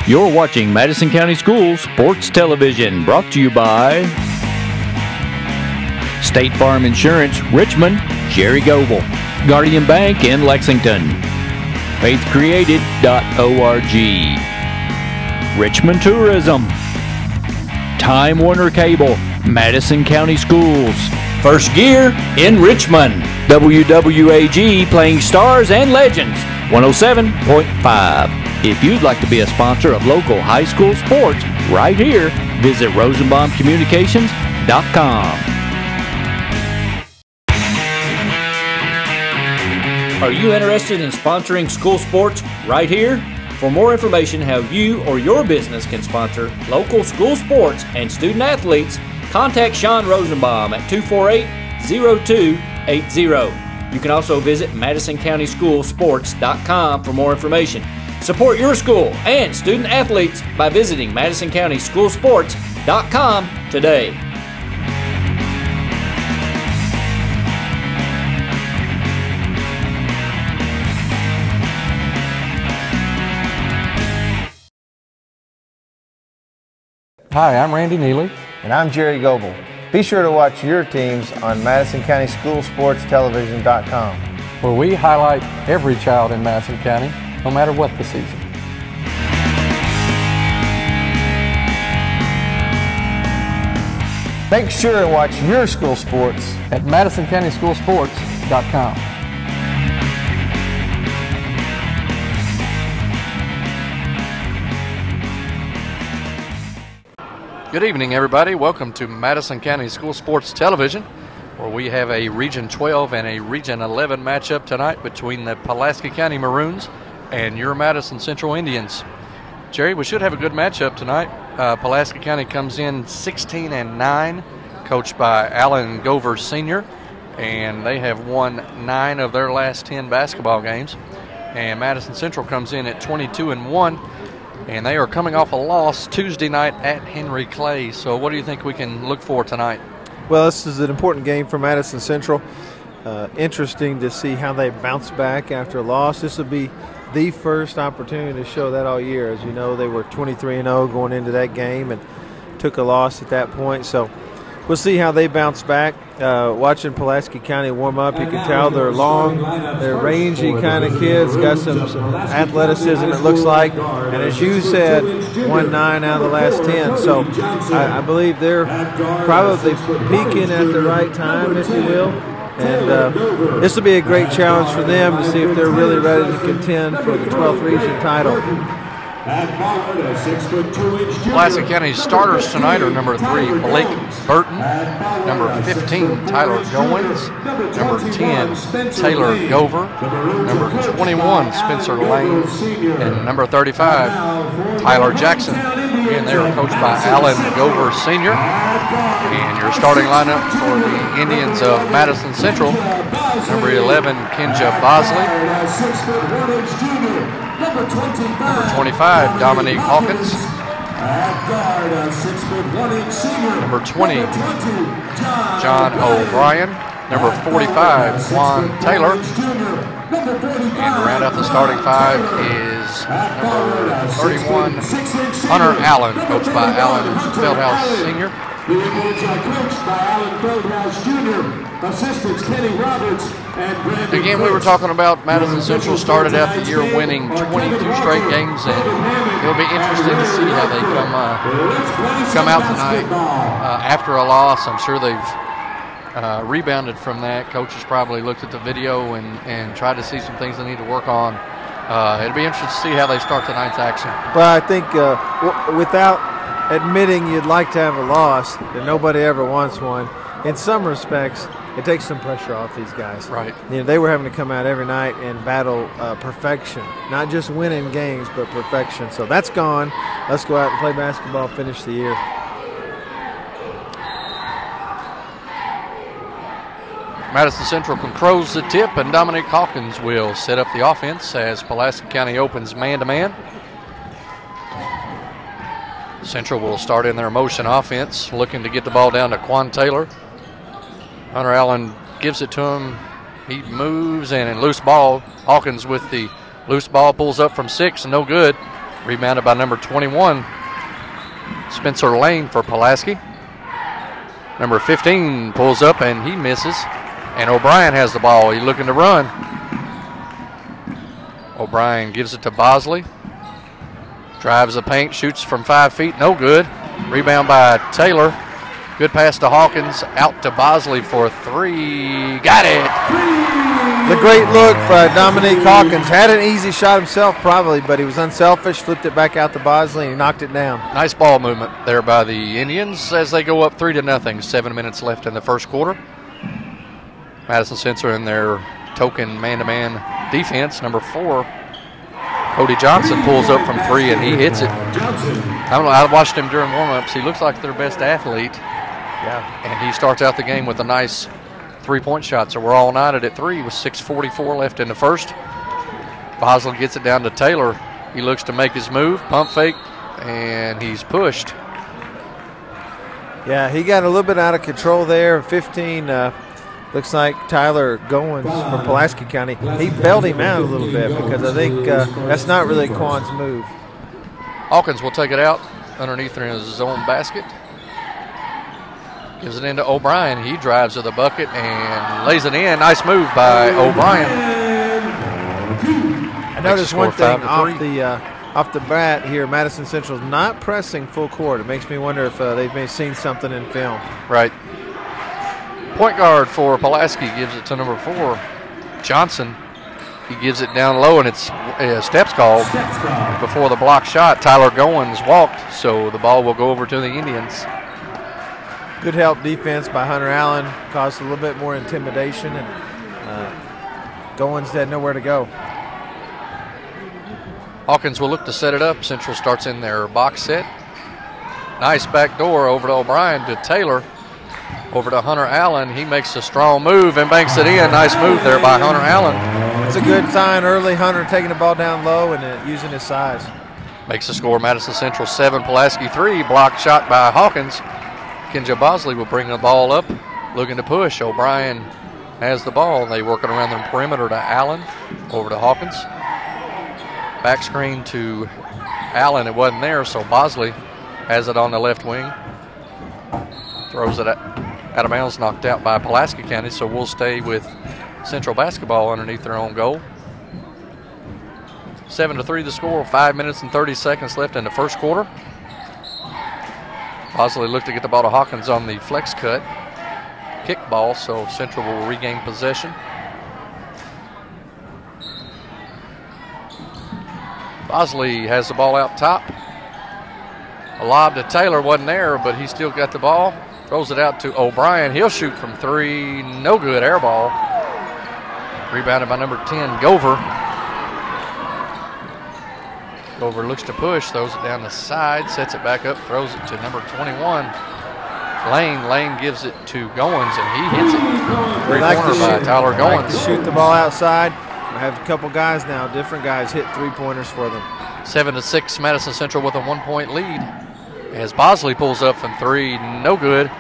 You're watching Madison County Schools Sports Television, brought to you by State Farm Insurance, Richmond, Jerry Goble, Guardian Bank in Lexington, faithcreated.org, Richmond Tourism, Time Warner Cable, Madison County Schools, First Gear in Richmond, WWAG playing stars and legends, 107.5. If you'd like to be a sponsor of local high school sports right here, visit rosenbaumcommunications.com. Are you interested in sponsoring school sports right here? For more information how you or your business can sponsor local school sports and student athletes, contact Sean Rosenbaum at 248-0280. You can also visit MadisonCountySchoolSports.com for more information. Support your school and student athletes by visiting MadisonCountySchoolSports.com today. Hi, I'm Randy Neely. And I'm Jerry Goble. Be sure to watch your teams on MadisonCountySchoolSportsTelevision.com, where we highlight every child in Madison County, no matter what the season. Make sure to watch your school sports at MadisonCountySchoolSports.com. Good evening, everybody. Welcome to Madison County School Sports Television, where we have a Region 12 and a Region 11 matchup tonight between the Pulaski County Maroons and your Madison Central Indians. Jerry, we should have a good matchup tonight. Pulaski County comes in 16-9, coached by Alan Gover Sr., and they have won 9 of their last 10 basketball games. And Madison Central comes in at 22-1. And they are coming off a loss Tuesday night at Henry Clay. So what do you think we can look for tonight? Well, this is an important game for Madison Central. Interesting to see how they bounce back after a loss. This will be the first opportunity to show that all year. As you know, they were 23-0 going into that game and took a loss at that point. So we'll see how they bounce back. Watching Pulaski County warm up, you can tell they're long, they're rangy kind of kids, got some athleticism it looks like. And as you said, won 9 out of the last 10. So I believe they're probably peaking at the right time, if you will. And this will be a great challenge for them to see if they're really ready to contend for the 12th region title. Pulaski County starters tonight are number 3, Blake Burton, number 15, Tyler Goins, number 10, Taylor Gover, number 21, Spencer Lane, and number 35, Tyler Jackson. Again, they are coached by Alan Gover Sr. And your starting lineup for the Indians of Madison Central, number 11, Kenja Bosley, number 25, Dominique Hawkins, number 20, John O'Brien, number 45, Juan Taylor, and to round out the starting 5 is number 31, Hunter Allen, coached by Alan Feldhouse Sr. Again, we were talking about Madison Central started out the year winning 22 straight games, and it'll be interesting to see how they come out tonight after a loss. I'm sure they've rebounded from that. Coaches probably looked at the video and tried to see some things they need to work on. It'll be interesting to see how they start tonight's action. Well, I think without admitting you'd like to have a loss, that nobody ever wants one, in some respects, it takes some pressure off these guys. Right. You know, they were having to come out every night and battle perfection, not just winning games, but perfection. So that's gone. Let's go out and play basketball, finish the year. Madison Central controls the tip, and Dominic Hawkins will set up the offense as Pulaski County opens man-to-man. Central will start in their motion offense, looking to get the ball down to Quan Taylor. Hunter Allen gives it to him. He moves, and in loose ball, Hawkins with the loose ball pulls up from 6, no good. Rebounded by number 21, Spencer Lane for Pulaski. Number 15 pulls up and he misses. And O'Brien has the ball. He's looking to run. O'Brien gives it to Bosley. Drives the paint, shoots from 5 feet, no good. Rebound by Taylor. Good pass to Hawkins, out to Bosley for 3. Got it! The great look for Dominique Hawkins. Had an easy shot himself probably, but he was unselfish, flipped it back out to Bosley, and he knocked it down. Nice ball movement there by the Indians as they go up 3-0. 7 minutes left in the first quarter. Madison Central in their token man-to-man defense. Number 4, Cody Johnson pulls up from 3 and he hits it. I watched him during warm-ups. He looks like their best athlete. Yeah. And he starts out the game with a nice 3-point shot. So we're all knotted at 3 with 6:44 left in the first. Bosley gets it down to Taylor. He looks to make his move, pump fake, and he's pushed. Yeah, he got a little bit out of control there. 15, looks like Tyler Goins from Pulaski County. He bailed him out a little bit because I think that's not really Quan's move. Hawkins will take it out underneath his own basket. Gives it into O'Brien. He drives to the bucket and lays it in. Nice move by O'Brien. I noticed one thing off the bat here. Madison Central's not pressing full court. It makes me wonder if they've maybe seen something in film. Right. Point guard for Pulaski gives it to number 4, Johnson. He gives it down low, and it's steps called before the block shot. Tyler Goins walked, so the ball will go over to the Indians. Good help defense by Hunter Allen. Caused a little bit more intimidation, and Goins had nowhere to go. Hawkins will look to set it up. Central starts in their box set. Nice back door over to O'Brien to Taylor. Over to Hunter Allen. He makes a strong move and banks it in. Nice move there by Hunter Allen. It's a good sign early. Hunter taking the ball down low and using his size. Makes the score Madison Central 7, Pulaski 3. Blocked shot by Hawkins. Kenja Bosley will bring the ball up, looking to push. O'Brien has the ball. They work it around the perimeter to Allen. Over to Hawkins. Back screen to Allen. It wasn't there, so Bosley has it on the left wing. Throws it out of bounds, knocked out by Pulaski County, so we'll stay with Central basketball underneath their own goal. 7-3 the score, 5 minutes and 30 seconds left in the first quarter. Bosley looked to get the ball to Hawkins on the flex cut. Kick ball, so Central will regain possession. Bosley has the ball out top. A lob to Taylor, wasn't there, but he still got the ball. Throws it out to O'Brien. He'll shoot from 3. No good. Air ball. Rebounded by number 10, Gover. Gover looks to push. Throws it down the side. Sets it back up. Throws it to number 21, Lane. Lane gives it to Goins, and he hits it. Three-pointer by Tyler Goins. Like to shoot the ball outside. I have a couple guys now, different guys, hit three-pointers for them. 7-6, Madison Central with a 1-point lead. As Bosley pulls up from 3, no good.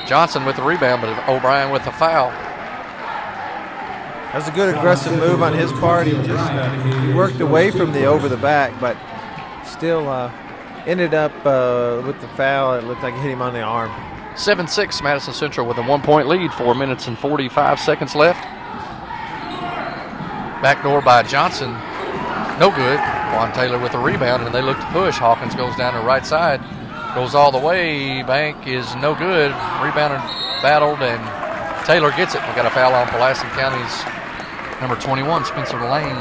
Johnson with the rebound, but O'Brien with the foul. That was a good aggressive move on his part. He just he worked away from the over the back, but still ended up with the foul. It looked like it hit him on the arm. 7-6, Madison Central with a 1-point lead. 4 minutes and 45 seconds left. Backdoor by Johnson. No good. Quan Taylor with the rebound, and they look to push. Hawkins goes down the right side. Goes all the way. Bank is no good. Rebounded, battled, and Taylor gets it. We got a foul on Pulaski County's number 21, Spencer Lane.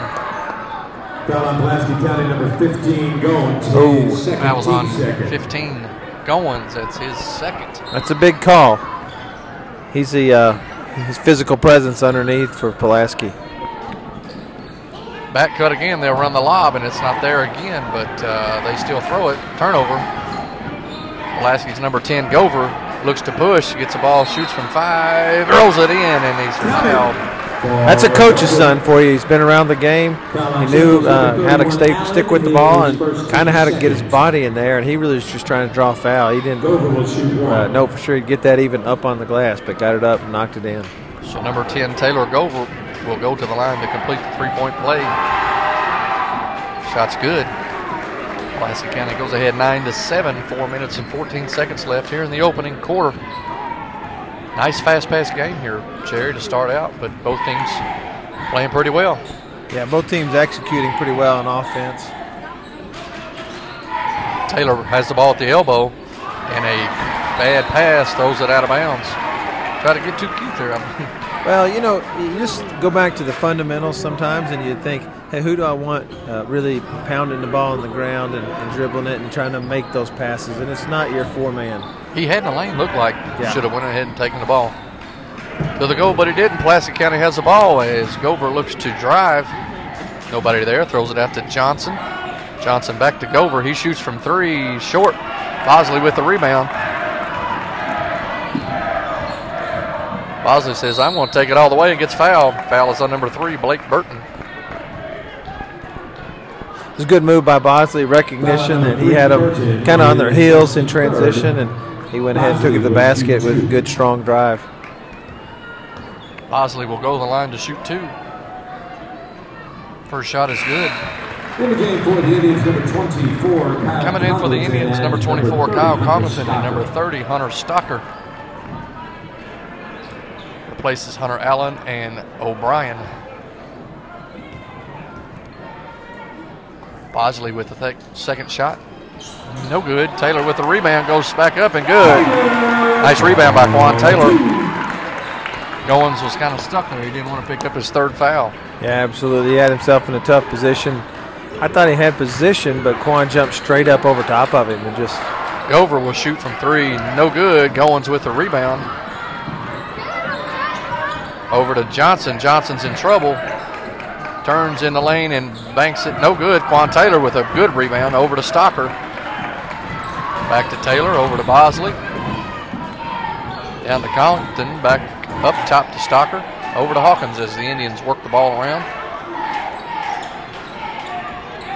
Foul on Pulaski County, number 15, Goins. That was on 15, Goins. That's his second. That's a big call. He's his physical presence underneath for Pulaski. Back cut again. They'll run the lob, and it's not there again, but they still throw it. Turnover. Pulaski's number 10, Gover, looks to push, gets the ball, shoots from 5, throws it in, and he's fouled. That's a coach's son for you. He's been around the game. He knew how to stick with the ball and kind of how to get his body in there, and he really was just trying to draw a foul. He didn't know for sure he'd get that even up on the glass, but got it up and knocked it in. So number 10, Taylor Gover, will go to the line to complete the 3-point play. Shot's good. Pulaski County goes ahead 9-7, 4 minutes and 14 seconds left here in the opening quarter. Nice fast-paced game here, Jerry, to start out, but both teams playing pretty well. Yeah, both teams executing pretty well on offense. Taylor has the ball at the elbow, and a bad pass throws it out of bounds. Try to get too cute there. Well, you know, you just go back to the fundamentals sometimes, and you think, hey, who do I want really pounding the ball on the ground and dribbling it and trying to make those passes? And it's not your four-man. He had in the lane, looked like should have went ahead and taken the ball to the goal, but he didn't. Pulaski County has the ball as Gover looks to drive. Nobody there, throws it out to Johnson. Johnson back to Gover. He shoots from three, short. Bosley with the rebound. Bosley says, I'm going to take it all the way, and gets fouled. Foul is on number 3, Blake Burton. It was a good move by Bosley, recognition that he had them kind of on their heels in transition, and he went ahead and took it to the basket with a good, strong drive. Bosley will go to the line to shoot 2. First shot is good. In the game for the Indians, number 24. Coming in for the Indians, number 24, Kyle Congleton, and number 30, Hunter Stocker. Replaces Hunter Allen and O'Brien. Bosley with the second shot. No good. Taylor with the rebound, goes back up and good. Nice rebound by Quan Taylor. Goins was kind of stuck there. He didn't want to pick up his 3rd foul. Yeah, absolutely. He had himself in a tough position. I thought he had position, but Quan jumped straight up over top of him and just. Gover will shoot from 3. No good. Goins with the rebound. Over to Johnson. Johnson's in trouble. Turns in the lane and banks it. No good. Quan Taylor with a good rebound. Over to Stocker. Back to Taylor. Over to Bosley. Down to Collington. Back up top to Stocker. Over to Hawkins as the Indians work the ball around.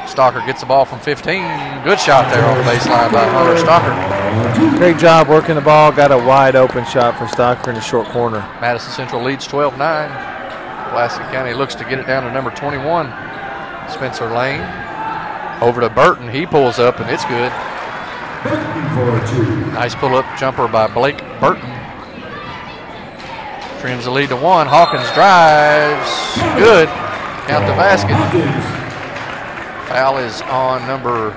Stocker gets the ball from 15. Good shot there on the baseline by Hunter Stocker. Great job working the ball. Got a wide open shot for Stocker in the short corner. Madison Central leads 12-9. Pulaski County looks to get it down to number 21. Spencer Lane. Over to Burton. He pulls up and it's good. Nice pull-up jumper by Blake Burton. Trims the lead to 1. Hawkins drives. Good. Count the basket. Foul is on number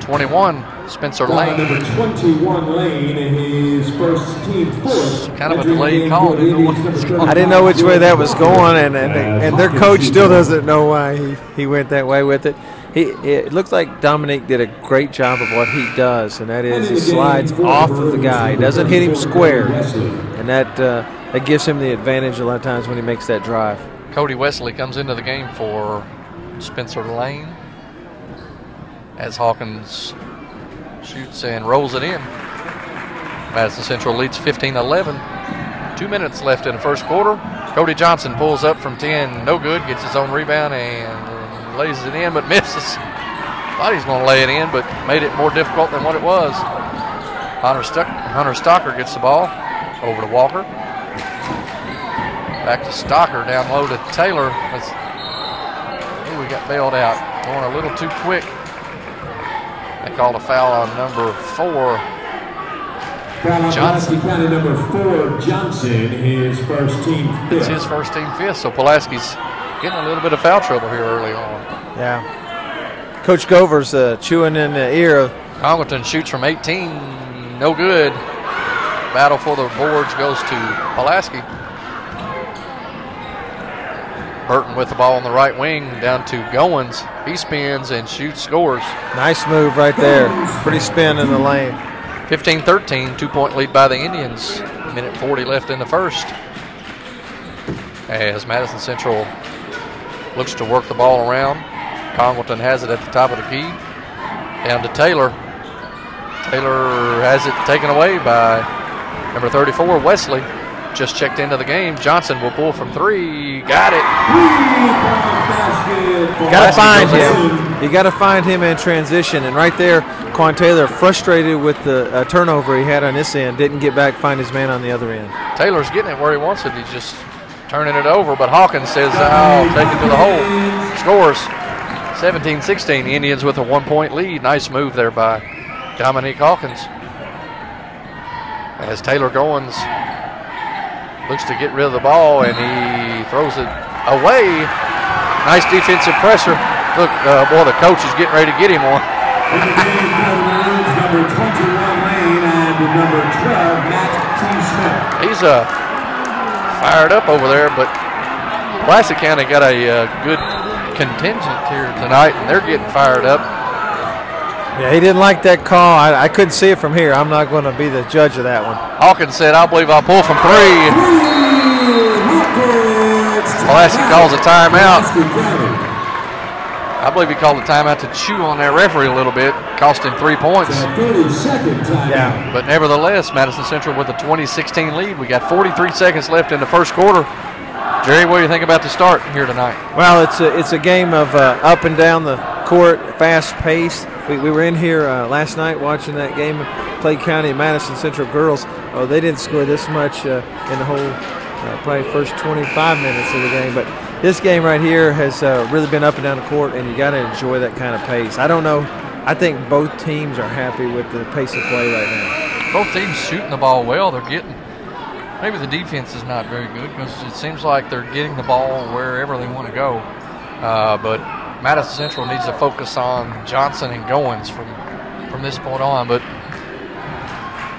21, Spencer Lane. Number 21 Lane, his first team fourth. Kind of a delayed call. I didn't know which way that was going, and their coach still doesn't know why he went that way with it. It looks like Dominique did a great job of what he does, and that is he slides off of the guy. He doesn't hit him square, and that gives him the advantage a lot of times when he makes that drive. Cody Wesley comes into the game for Spencer Lane as Hawkins shoots and rolls it in. Madison Central leads 15-11. 2 minutes left in the first quarter. Cody Johnson pulls up from 10. No good. Gets his own rebound and lays it in, but misses. Thought he was going to lay it in, but made it more difficult than what it was. Hunter Stocker gets the ball. Over to Walker. Back to Stocker. Down low to Taylor. We got bailed out. Going a little too quick. They called a foul on number 4. Johnson. County number 4, Johnson, his first team 5th. It's his first team 5th, so Pulaski's getting a little bit of foul trouble here early on. Yeah. Coach Gover's chewing in the ear of. Congleton shoots from 18. No good. Battle for the boards goes to Pulaski. Burton with the ball on the right wing down to Goins. He spins and shoots, scores. Nice move right there. Pretty spin in the lane. 15-13, 2-point lead by the Indians. Minute 40 left in the first. As Madison Central looks to work the ball around. Congleton has it at the top of the key. Down to Taylor. Taylor has it taken away by number 34, Wesley. Just checked into the game. Johnson will pull from 3. Got it. Got to find him. You got to find him in transition. And right there, Quan Taylor, frustrated with the turnover he had on this end, didn't get back, find his man on the other end. Taylor's getting it where he wants it. He's just turning it over. But Hawkins says, I'll take it to the hole. Scores. 17-16, Indians with a 1-point lead. Nice move there by Dominique Hawkins. As Taylor Goins looks to get rid of the ball, and he throws it away. Nice defensive pressure. Look, boy, the coach is getting ready to get him one. Number 21 Lane and number 12 Matt T. Smith. He's fired up over there, but Pulaski County got a good contingent here tonight, and they're getting fired up. Yeah, he didn't like that call. I couldn't see it from here. I'm not going to be the judge of that one. Hawkins said, I believe I'll pull from 3. Pulaski calls a timeout. I believe he called a timeout to chew on that referee a little bit, cost him 3 points. Yeah. But nevertheless, Madison Central with a 20-16 lead. We got 43 seconds left in the first quarter. Jerry, what do you think about the start here tonight? Well, it's a game of up and down the court, fast paced. We were in here last night watching that game, Clay County and Madison Central girls. Oh, they didn't score this much in the whole probably first 25 minutes of the game. But this game right here has really been up and down the court, and you got to enjoy that kind of pace. I don't know. I think both teams are happy with the pace of play right now. Both teams shooting the ball well. They're getting. Maybe the defense is not very good because it seems like they're getting the ball wherever they want to go. But Madison Central needs to focus on Johnson and Goins from this point on. But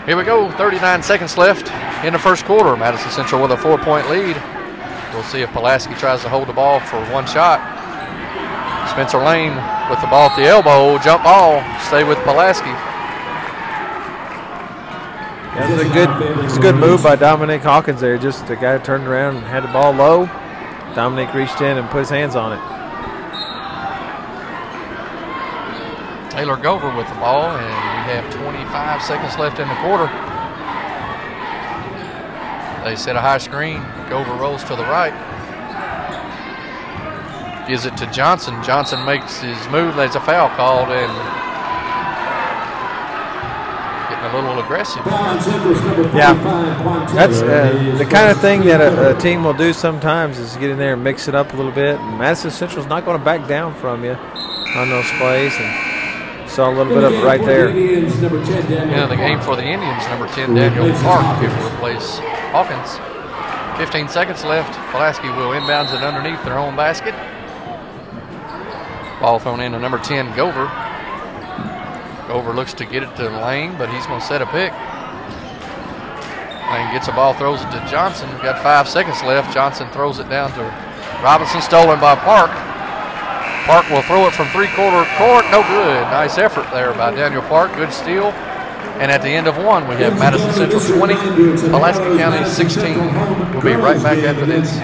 here we go, 39 seconds left in the first quarter. Madison Central with a 4-point lead. We'll see if Pulaski tries to hold the ball for one shot. Spencer Lane with the ball at the elbow, jump ball, stay with Pulaski. It's a good move by Dominique Hawkins there. Just the guy turned around and had the ball low. Dominique reached in and put his hands on it. Taylor Gover with the ball, and we have 25 seconds left in the quarter. They set a high screen. Gover rolls to the right. Gives it to Johnson. Johnson makes his move. There's a foul called, and getting a little aggressive. Yeah, that's the kind of thing that a team will do sometimes is get in there and mix it up a little bit. And Madison Central's not going to back down from you on those plays. And saw a little bit of it right there. Yeah, the game for the Indians, number 10, Daniel Park, here to replace Hawkins. 15 seconds left. Pulaski will inbounds it underneath their own basket. Ball thrown in to number 10, Gover. Gover looks to get it to Lane, but he's going to set a pick. Lane gets the ball, throws it to Johnson. We've got 5 seconds left. Johnson throws it down to Robinson, stolen by Park. Park will throw it from three-quarter court. No good. Nice effort there by Daniel Park. Good steal. And at the end of one, we have Madison Central 20, Pulaski County 16. We'll be right back after this.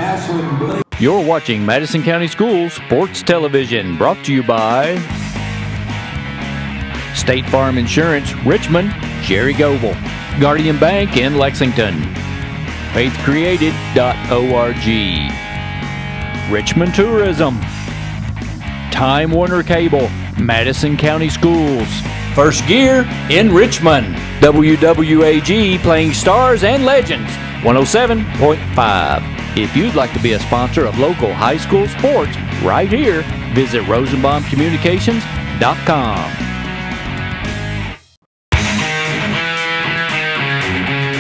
You're watching Madison County Schools Sports Television, brought to you by State Farm Insurance, Richmond, Jerry Goebel, Guardian Bank in Lexington, faithcreated.org, Richmond Tourism, Time Warner Cable, Madison County Schools, First Gear in Richmond, WWAG playing stars and legends, 107.5. If you'd like to be a sponsor of local high school sports right here, visit rosenbaumcommunications.com.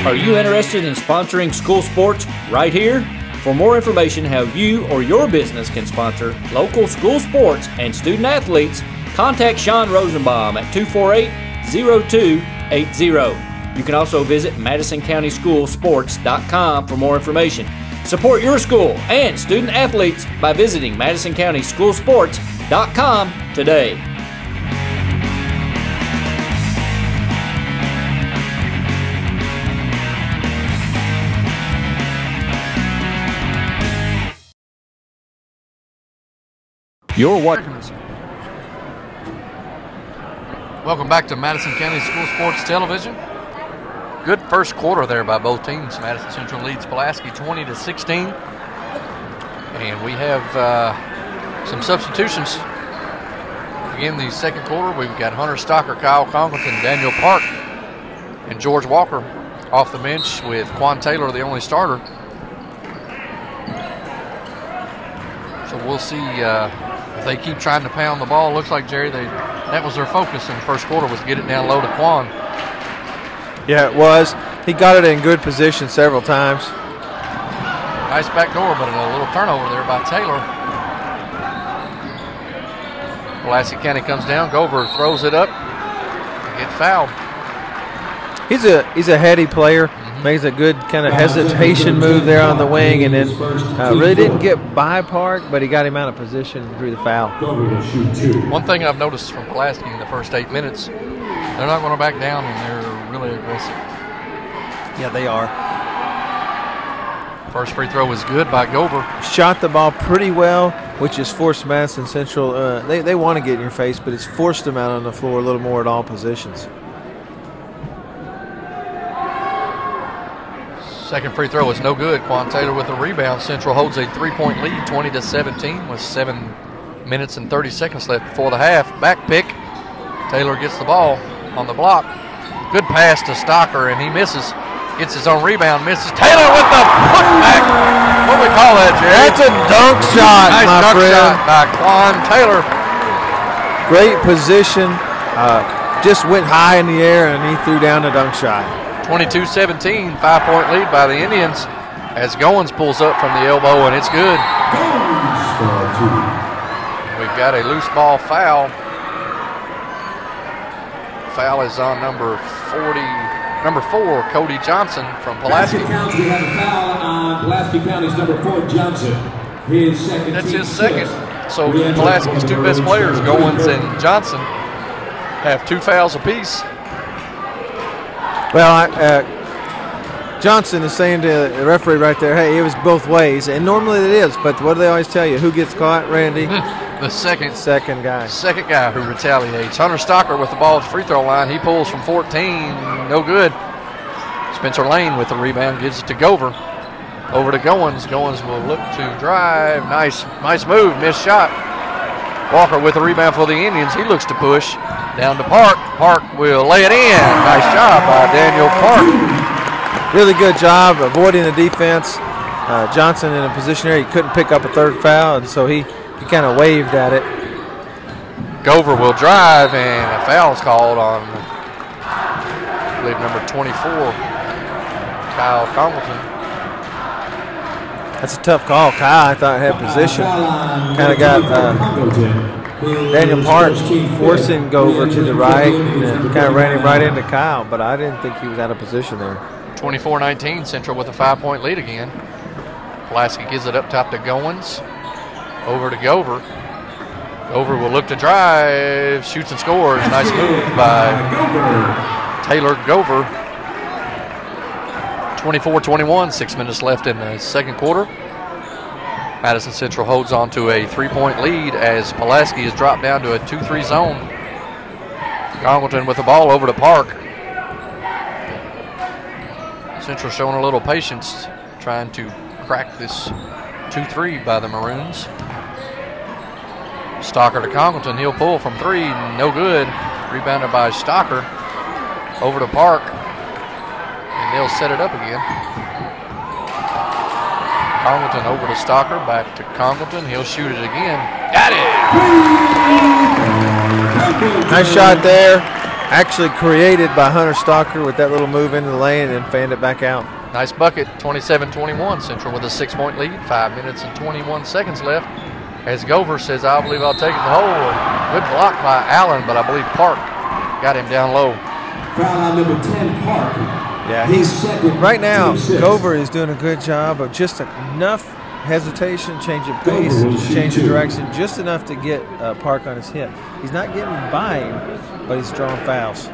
Are you interested in sponsoring school sports right here? For more information how you or your business can sponsor local school sports and student athletes, contact Sean Rosenbaum at 248-0280. You can also visit MadisonCountySchoolSports.com for more information. Support your school and student athletes by visiting MadisonCountySchoolSports.com today. You're watching. Welcome back to Madison County School Sports Television. Good first quarter there by both teams. Madison Central leads Pulaski 20-16. And we have some substitutions. Again, the second quarter, we've got Hunter Stocker, Kyle Congleton, Daniel Park, and George Walker off the bench with Quan Taylor, the only starter. So we'll see if if they keep trying to pound the ball, looks like, Jerry, that was their focus in the first quarter, was get it down low to Quan. Yeah, it was. He got it in good position several times. Nice back door, but a little turnover there by Taylor. Pulaski County comes down. Gover throws it up. Get fouled. He's a heady player. Makes a good kind of hesitation move there on the wing, and then really didn't get by Park, but he got him out of position through the foul. One thing I've noticed from Pulaski in the first 8 minutes, they're not going to back down, and they're really aggressive. Yeah, they are. First free throw was good by Gover. Shot the ball pretty well, which has forced Madison Central. They want to get in your face, but it's forced them out on the floor a little more at all positions. Second free throw is no good. Quan Taylor with a rebound. Central holds a 3-point lead, 20-17, with 7 minutes and 30 seconds left before the half. Back pick. Taylor gets the ball on the block. Good pass to Stocker, and he misses. Gets his own rebound, misses. Taylor with the putback. What do we call that, Jerry? That's a dunk shot, nice my dunk friend. shot by Quan Taylor. Great position. Just went high in the air, and he threw down the dunk shot. 22-17, 5-point lead by the Indians as Goins pulls up from the elbow, and it's good. We've got a loose ball foul. Foul is on number 4, Cody Johnson from Pulaski. We have a foul on Pulaski County's number 4, Johnson. That's his second. So Pulaski's 2 best players, Goins and Johnson, have 2 fouls apiece. Well, Johnson is saying to the referee right there, hey, it was both ways. And normally it is, but what do they always tell you? Who gets caught, Randy? The second guy. Second guy who retaliates. Hunter Stocker with the ball at the free throw line. He pulls from 14. No good. Spencer Lane with the rebound gives it to Gover. Over to Goins. Goins will look to drive. Nice move. Missed shot. Walker with the rebound for the Indians. He looks to push. Down to Park. Park will lay it in. Nice job by Daniel Park. Really good job avoiding the defense. Johnson in a position there, he couldn't pick up a third foul, and so he kind of waved at it. Gover will drive, and a foul is called on, I believe, number 24, Kyle Congleton. That's a tough call. Kyle, I thought, had position. Kind of got Daniel Park forcing Gover to the right, and kind of ran him right into Kyle, but I didn't think he was out of position there. 24-19, Central with a 5-point lead again. Pulaski gives it up top to Goins. Over to Gover. Gover will look to drive, shoots and scores. Nice move by Taylor Gover. 24-21, 6 minutes left in the second quarter. Madison Central holds on to a 3-point lead as Pulaski is dropped down to a 2-3 zone. Congleton with the ball over to Park. Central showing a little patience, trying to crack this 2-3 by the Maroons. Stocker to Congleton. He'll pull from 3. No good. Rebounded by Stocker. Over to Park. And they'll set it up again. Congleton over to Stocker. Back to Congleton. He'll shoot it again. Got it! Nice shot there. Actually created by Hunter Stocker with that little move into the lane and fanned it back out. Nice bucket. 27-21. Central with a 6-point lead. 5 minutes and 21 seconds left. As Gover says, I believe I'll take it to hole. Good block by Allen, but I believe Park got him down low. Foul on number 10, Park. Yeah, he's right now. Gover is doing a good job of just enough hesitation, change of pace, change of direction, just enough to get Park on his hip. He's not getting by him, but he's drawing fouls.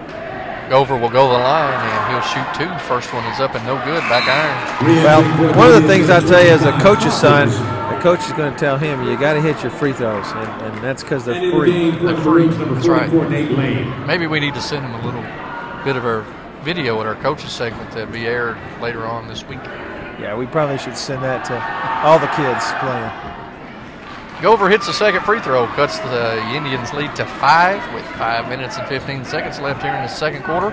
Gover will go to the line, and he'll shoot 2. First one is up and no good. Back iron. Well, one of the things I tell you as a coach's son, the coach is going to tell him, you got to hit your free throws, and that's because they're free. They're free. That's right. Maybe we need to send him a little bit of our video at our coaches segment to be aired later on this week. Yeah, we probably should send that to all the kids playing. Gover hits the second free throw, cuts the Indians' lead to 5 with 5 minutes and 15 seconds left here in the second quarter.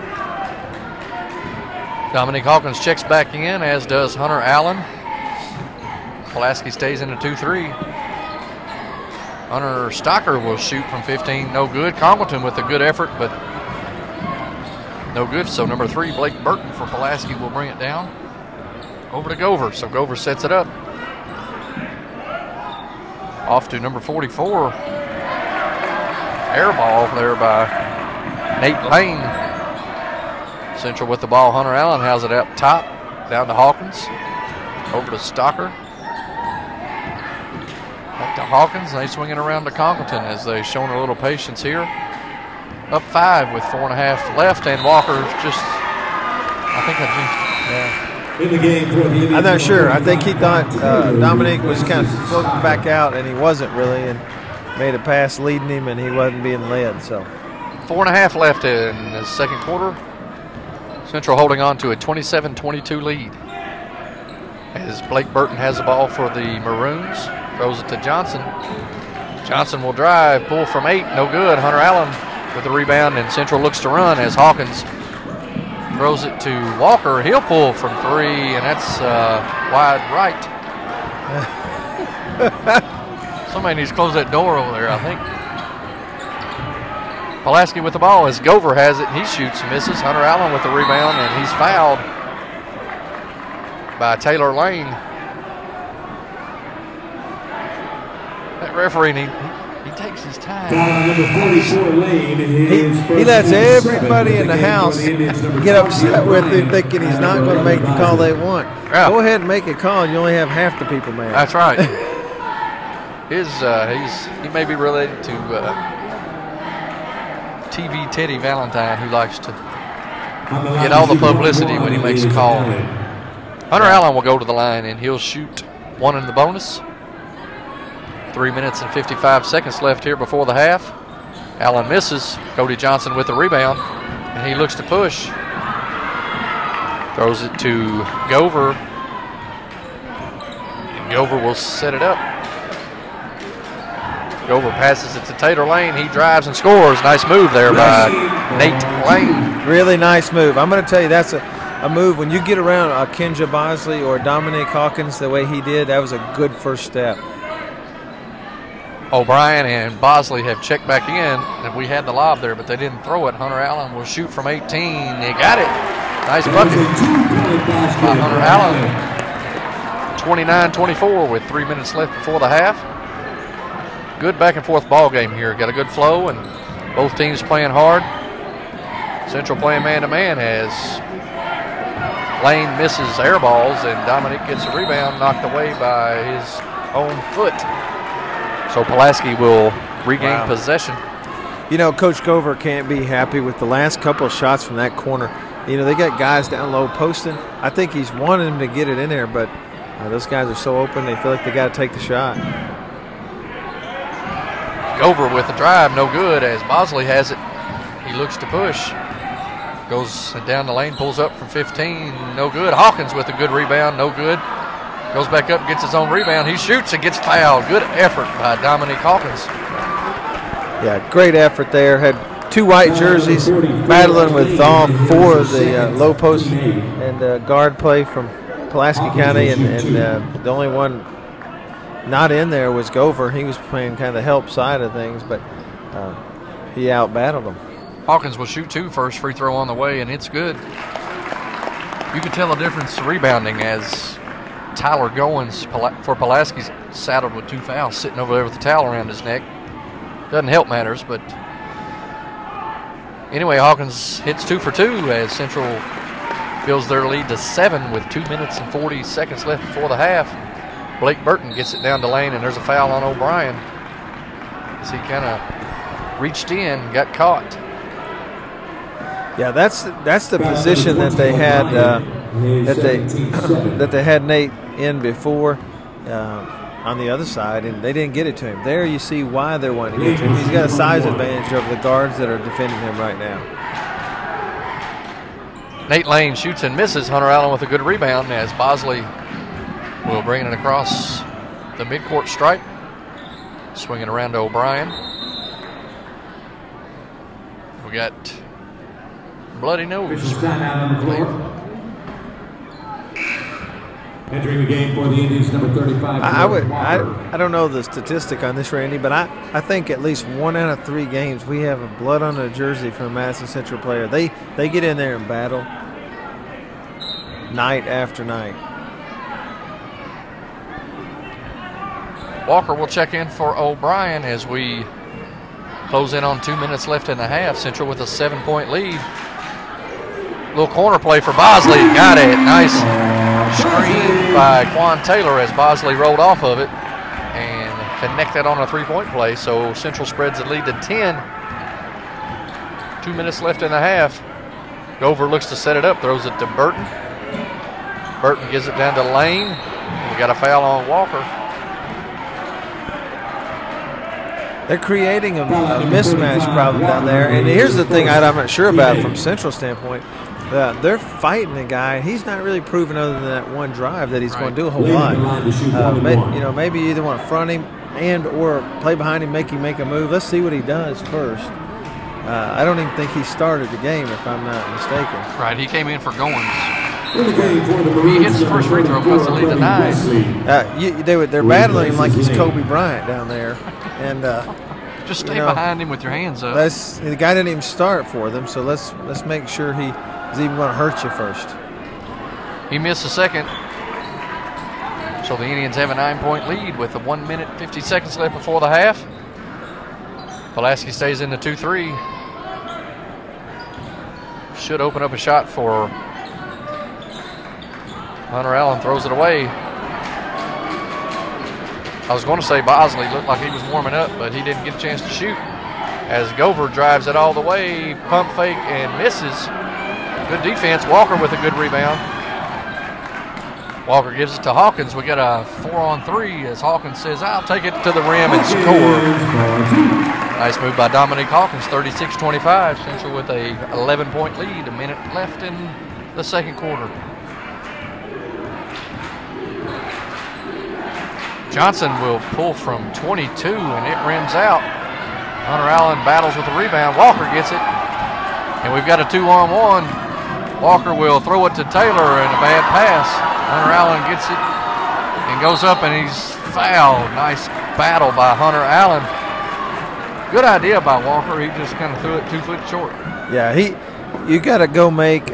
Dominic Hawkins checks back in, as does Hunter Allen. Pulaski stays in a 2-3. Hunter Stocker will shoot from 15, no good. Congleton with a good effort, but no good. So number 3, Blake Burton for Pulaski will bring it down. Over to Gover. So Gover sets it up. Off to number 44. Air ball there by Nate Lane. Central with the ball. Hunter Allen has it up top. Down to Hawkins. Over to Stocker. Back to Hawkins. They swing it around to Congleton as they've shown a little patience here. Up 5 with 4.5 left, and Walker just, I think In the game for the I'm not sure. I think he thought Dominic was kind of floating back out, and he wasn't really, and made a pass leading him, and he wasn't being led. So 4.5 left in the second quarter. Central holding on to a 27-22 lead. As Blake Burton has the ball for the Maroons, throws it to Johnson. Johnson will drive, pull from 8, no good. Hunter Allen with the rebound, and Central looks to run as Hawkins throws it to Walker. He'll pull from 3, and that's wide right. Somebody needs to close that door over there, I think. Pulaski with the ball as Gover has it. He shoots and misses. Hunter Allen with the rebound, and he's fouled by Taylor Lane. That referee, he takes his time. Number 44, Lane, he lets everybody in the house get upset with him, thinking he's not going to make the call they want. Yeah. Go ahead and make a call, and you only have half the people mad. That's right. He may be related to TV Teddy Valentine, who likes to get all the publicity when he makes a call. Hunter Allen will go to the line, and he'll shoot 1 in the bonus. 3 minutes and 55 seconds left here before the half. Allen misses. Cody Johnson with the rebound, and he looks to push. Throws it to Gover, and Gover will set it up. Gover passes it to Taylor Lane. He drives and scores. Nice move there by Nate Lane. Really nice move. I'm going to tell you, that's a move. When you get around Kenja Bosley or Dominic Hawkins the way he did, that was a good first step. O'Brien and Bosley have checked back in, and we had the lob there, but they didn't throw it. Hunter Allen will shoot from 18. They got it. Nice bucket by Hunter Allen. 29-24 with 3 minutes left before the half. Good back and forth ball game here. Got a good flow, and both teams playing hard. Central playing man-to-man as Lane misses air balls, and Dominic gets a rebound knocked away by his own foot. So Pulaski will regain possession. You know, Coach Gover can't be happy with the last couple of shots from that corner. You know, they got guys down low posting. I think he's wanting them to get it in there, but those guys are so open, they feel like they got to take the shot. Gover with the drive, no good as Bosley has it. He looks to push. Goes down the lane, pulls up from 15, no good. Hawkins with a good rebound, no good. Goes back up, gets his own rebound. He shoots and gets fouled. Good effort by Dominic Hawkins. Yeah, great effort there. Had 2 white jerseys battling with all 4 of the low post and guard play from Pulaski County, and the only one not in there was Gover. He was playing kind of the help side of things, but he out-battled him. Hawkins will shoot 2 first free throw on the way, and it's good. You can tell a difference rebounding as Tyler Goins for Pulaski's saddled with 2 fouls, sitting over there with the towel around his neck. Doesn't help matters, but anyway, Hawkins hits 2 for 2 as Central builds their lead to 7 with 2 minutes and 40 seconds left before the half. Blake Burton gets it down the lane, and there's a foul on O'Brien as he kind of reached in, got caught. Yeah, that's the position that they had that they had Nate in before on the other side, and they didn't get it to him. There you see why they're wanting to get to him. He's got a size advantage over the guards that are defending him right now. Nate Lane shoots and misses. Hunter Allen with a good rebound as Bosley will bring it across the midcourt stripe. Swinging around to O'Brien. We got bloody nose. Entering the game for the Indians, number 35. I don't know the statistic on this, Randy, but I think at least 1 out of 3 games we have a blood on the jersey from a Madison Central player. They get in there and battle night after night. Walker will check in for O'Brien as we close in on 2 minutes left in the half. Central with a 7-point lead. Little corner play for Bosley. Got it. Nice screen by Quan Taylor as Bosley rolled off of it and connected on a 3-point play. So Central spreads the lead to 10. 2 minutes left in the half. Gover looks to set it up, throws it to Burton. Burton gives it down to Lane. We got a foul on Walker. They're creating a mismatch problem down there. And here's the thing I'm not sure about from Central standpoint. They're fighting the guy. He's not really proven other than that one drive that he's going to do a whole lot. Maybe you either want to front him and or play behind him, make him make a move. Let's see what he does first. I don't even think he started the game, if I'm not mistaken. Right, he came in for Goins. He hits the first free throw, puts the lead to 9. They're battling him like he's Kobe Bryant down there. And just stay behind him with your hands up. The guy didn't even start for them, so let's make sure he is even going to hurt you first. He missed the second. So the Indians have a 9-point lead with a 1 minute 50 seconds left before the half. Pulaski stays in the 2-3. Should open up a shot for Hunter Allen, throws it away. I was going to say Bosley looked like he was warming up, but he didn't get a chance to shoot. As Gover drives it all the way, pump fake and misses. Good defense. Walker with a good rebound. Walker gives it to Hawkins. We got a 4-on-3 as Hawkins says, I'll take it to the rim and score. Nice move by Dominique Hawkins, 36-25. Central with a 11-point lead, a minute left in the second quarter. Johnson will pull from 22 and it rims out. Hunter Allen battles with the rebound. Walker gets it. And we've got a 2-on-1. Walker will throw it to Taylor and a bad pass. Hunter Allen gets it and goes up and he's fouled. Nice battle by Hunter Allen. Good idea by Walker. He just kind of threw it 2 foot short. Yeah, you got to go make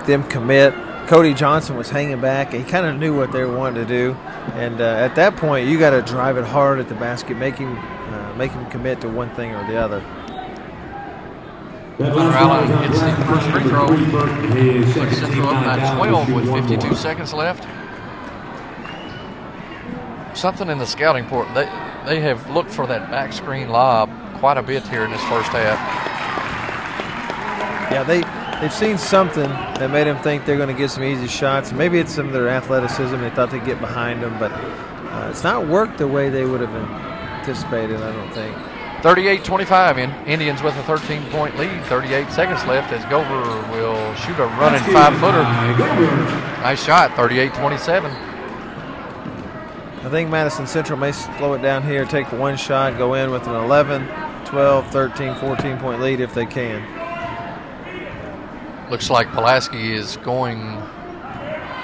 them commit. Cody Johnson was hanging back. He kind of knew what they wanted to do, and at that point, you got to drive it hard at the basket, make him commit to one thing or the other. Hunter Allen hits the first free throw. Puts Central up by 12 with 52 seconds left. Something in the scouting report. They have looked for that back screen lob quite a bit here in this first half. Yeah, they've seen something that made them think they're going to get some easy shots. Maybe it's some of their athleticism. They thought they'd get behind them, but it's not worked the way they would have anticipated, I don't think. 38-25, Indians with a 13-point lead. 38 seconds left as Gover will shoot a running 5-footer. Nice shot, 38-27. I think Madison Central may slow it down here, take one shot, go in with an 11, 12, 13, 14-point lead if they can. Looks like Pulaski is they're going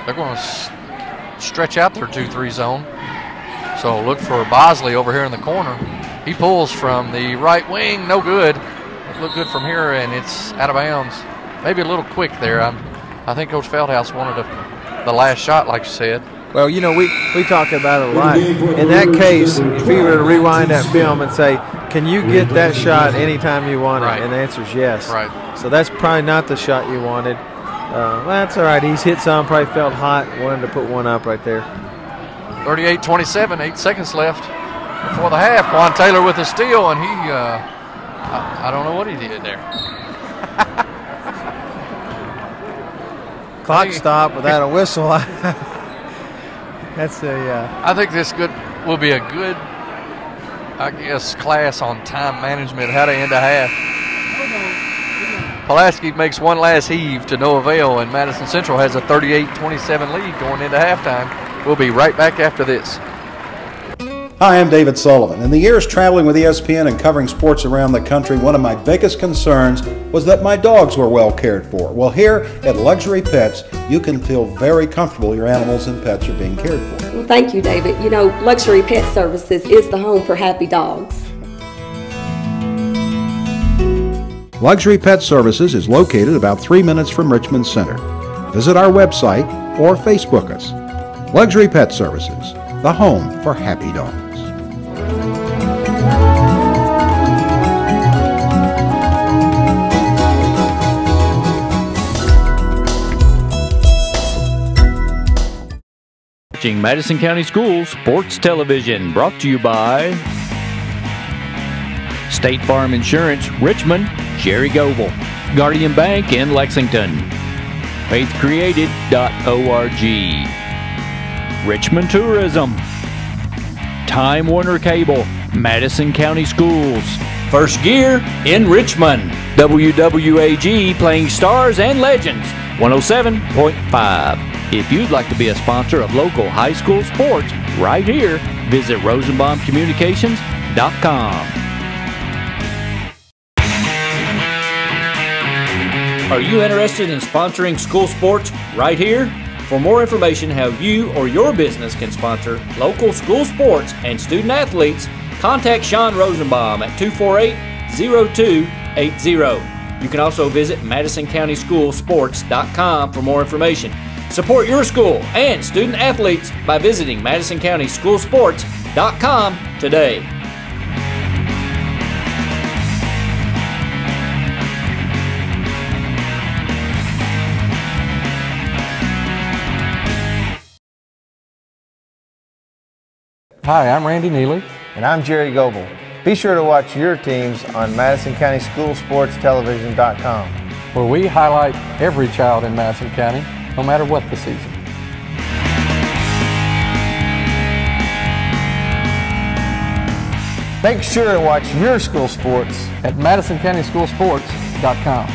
to stretch out their 2-3 zone. So look for Bosley over here in the corner. He pulls from the right wing, no good. It looked good from here, and it's out of bounds. Maybe a little quick there. I think Coach Feldhouse wanted the last shot, like you said. Well, you know, we talk about it a lot. In that case, if you were to rewind that film and say, can you get that shot anytime you want it? Right. And the answer is yes. Right. So that's probably not the shot you wanted. Well, that's all right. He's hit some, probably felt hot, wanted to put one up right there. 38-27, 8 seconds left before the half. Quan Taylor with a steal, and he, I don't know what he did there. Clock stop without a whistle. That's I think this will be a good, I guess, class on time management, how to end a half. Pulaski makes one last heave to no avail, and Madison Central has a 38-27 lead going into halftime. We'll be right back after this. Hi, I'm David Sullivan. In the years traveling with ESPN and covering sports around the country, one of my biggest concerns was that my dogs were well cared for. Well, here at Luxury Pets, you can feel very comfortable your animals and pets are being cared for. Well, thank you, David. You know, Luxury Pet Services is the home for happy dogs. Luxury Pet Services is located about 3 minutes from Richmond Center. Visit our website or Facebook us. Luxury Pet Services, the home for happy dogs. Watching Madison County Schools Sports Television, brought to you by State Farm Insurance, Richmond, Jerry Goebel, Guardian Bank in Lexington, faithcreated.org, Richmond Tourism, Time Warner Cable, Madison County Schools, First Gear in Richmond, WWAG playing stars and legends, 107.5. If you'd like to be a sponsor of local high school sports right here, visit rosenbaumcommunications.com. Are you interested in sponsoring school sports right here? For more information how you or your business can sponsor local school sports and student athletes, contact Sean Rosenbaum at 248-0280. You can also visit MadisonCountySchoolSports.com for more information. Support your school and student athletes by visiting MadisonCountySchoolSports.com today. Hi, I'm Randy Neely. And I'm Jerry Goebel. Be sure to watch your teams on MadisonCountySchoolSportsTelevision.com, where we highlight every child in Madison County, no matter what the season. Make sure to watch your school sports at MadisonCountySchoolSports.com.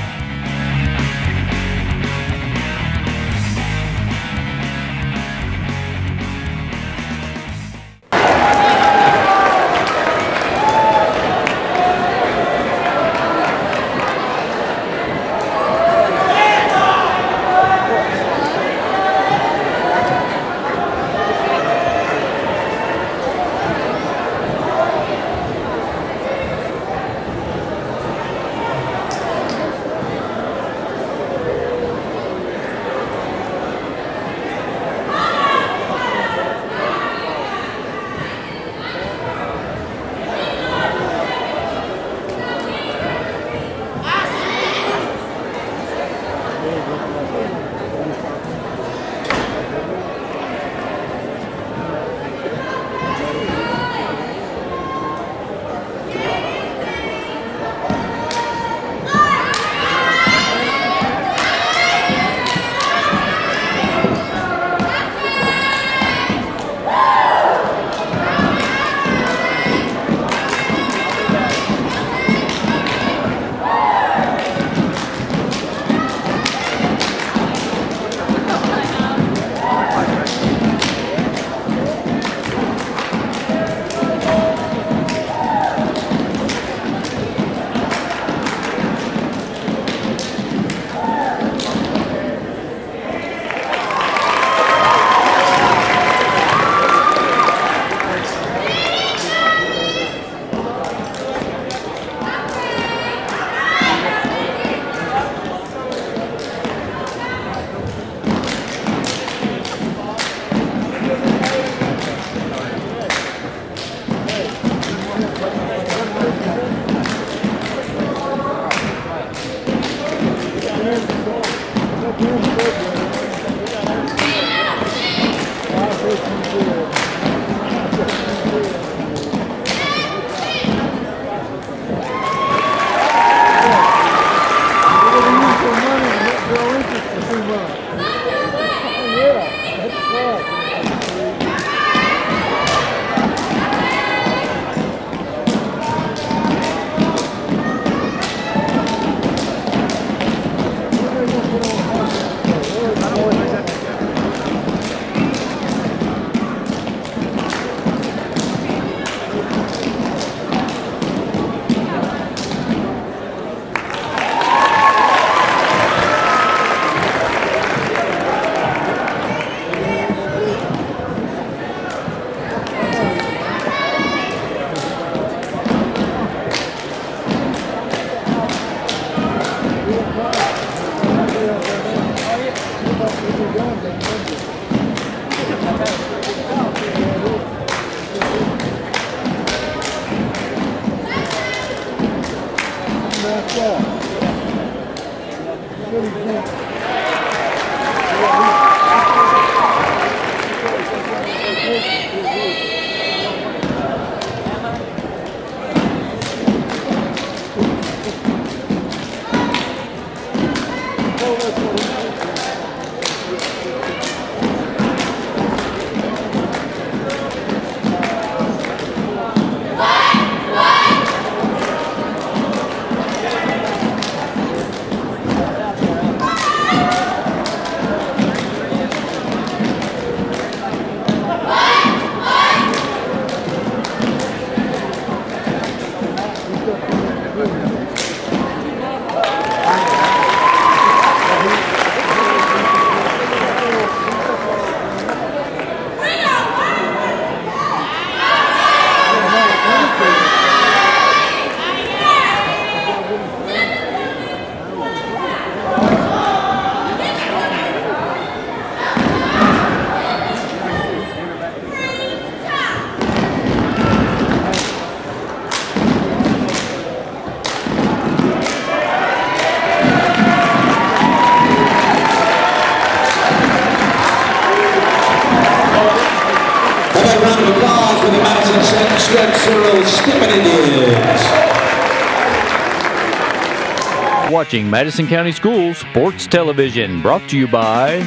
Watching Madison County Schools Sports Television, brought to you by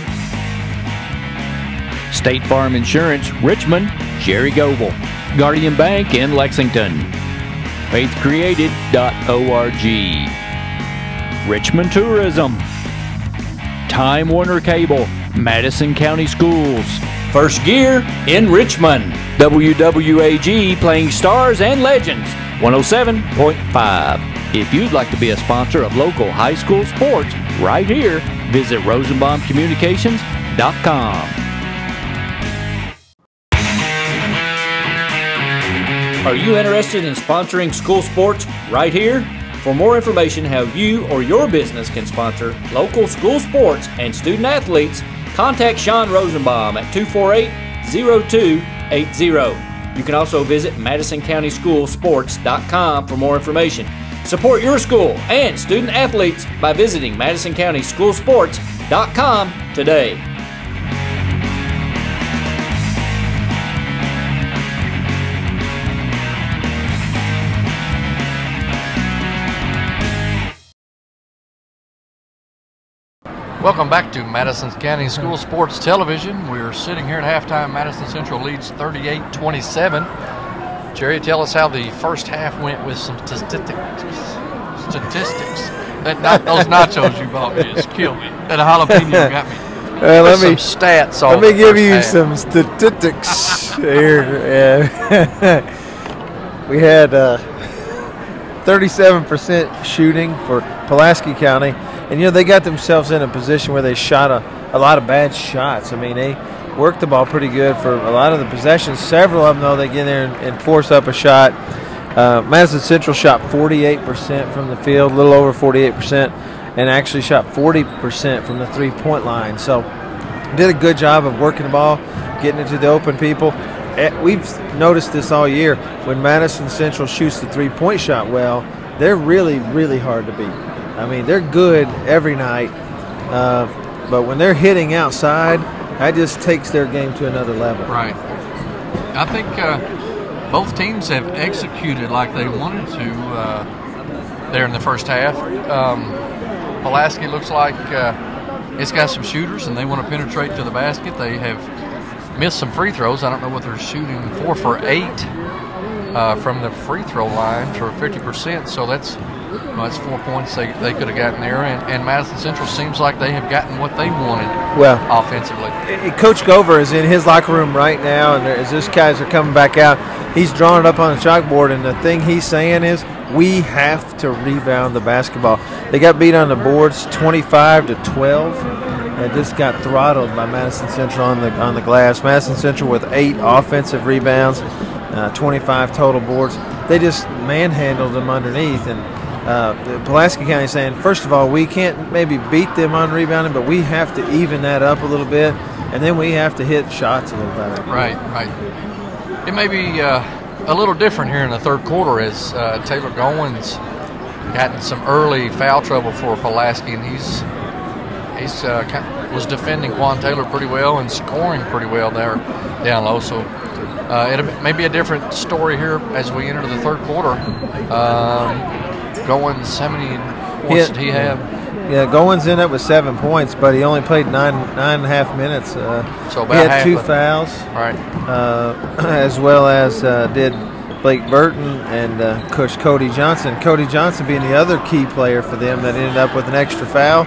State Farm Insurance, Richmond, Sherry Goble, Guardian Bank in Lexington, faithcreated.org, Richmond Tourism, Time Warner Cable, Madison County Schools, First Gear in Richmond, WWAG playing stars and legends, 107.5. If you'd like to be a sponsor of local high school sports right here, visit rosenbaumcommunications.com. Are you interested in sponsoring school sports right here? For more information how you or your business can sponsor local school sports and student athletes, contact Sean Rosenbaum at 248-0280. You can also visit MadisonCountySchoolSports.com for more information. Support your school and student athletes by visiting MadisonCountySchoolSports.com today. Welcome back to Madison County School Sports Television. We're sitting here at halftime. Madison Central leads 38-27. Jerry, tell us how the first half went with some statistics. Those nachos you bought me just killed me. That jalapeno got me. Let me some stats. Let me give you some statistics here. We had 37% shooting for Pulaski County, and they got themselves in a position where they shot a lot of bad shots. I mean, they worked the ball pretty good for a lot of the possessions. Several of them, though, they get in there and force up a shot. Madison Central shot 48% from the field, a little over 48%, and actually shot 40% from the three-point line. So did a good job of working the ball, getting it to the open people. We've noticed this all year. When Madison Central shoots the three-point shot well, they're really, really hard to beat. I mean, they're good every night, but when they're hitting outside, that just takes their game to another level. Right. I think both teams have executed like they wanted to there in the first half. Pulaski looks like it's got some shooters, and they want to penetrate to the basket. They have missed some free throws. I don't know what they're shooting, 4 for 8 from the free throw line for 50%. So that's 4 points they could have gotten there. And Madison Central seems like they have gotten what they wanted offensively. Coach Gover is in his locker room right now, and as these guys are coming back out, he's drawing it up on the chalkboard, and the thing he's saying is we have to rebound the basketball. They got beat on the boards 25-12, and just got throttled by Madison Central on the glass. Madison Central with 8 offensive rebounds, 25 total boards. They just manhandled them underneath, and Pulaski County saying, first of all, we can't maybe beat them on rebounding, but we have to even that up a little bit, and then we have to hit shots a little better. Right. It may be a little different here in the third quarter as Taylor Goins gotten some early foul trouble for Pulaski, and he's was defending Quan Taylor pretty well and scoring pretty well there down low. So it may be a different story here as we enter the third quarter. Goins, how many points did he have? Yeah, Goins ended up with 7 points, but he only played nine and a half minutes. So about he had half 2 fouls, right? As well as did Blake Burton and Coach Cody Johnson. Cody Johnson being the other key player for them that ended up with an extra foul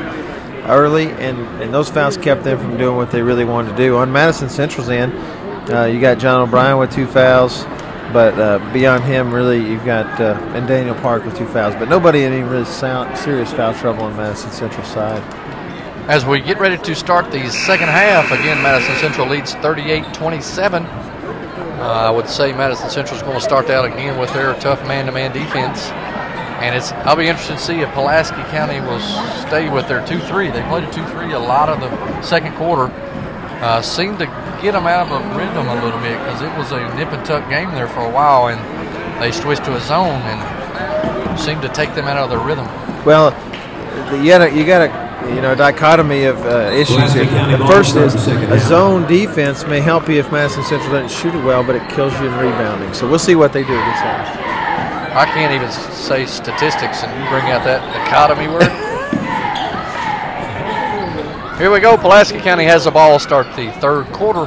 early, and those fouls kept them from doing what they really wanted to do. On Madison Central's end, you got John O'Brien with 2 fouls. But beyond him, really, you've got and Daniel Park with 2 fouls. But nobody in any really serious foul trouble on Madison Central side. As we get ready to start the second half, again, Madison Central leads 38-27. I would say Madison Central is going to start out again with their tough man-to-man defense. And I'll be interested to see if Pulaski County will stay with their 2-3. They played a 2-3 a lot of the second quarter. Seemed to get them out of a rhythm a little bit because it was a nip-and-tuck game there for a while, and they switched to a zone and seemed to take them out of their rhythm. Well, you got a dichotomy of issues here. The first is a zone defense may help you if Madison Central doesn't shoot it well, but it kills you in rebounding. So we'll see what they do against us. I can't even say statistics and you bring out that dichotomy word. Here we go. Pulaski County has the ball start the third quarter.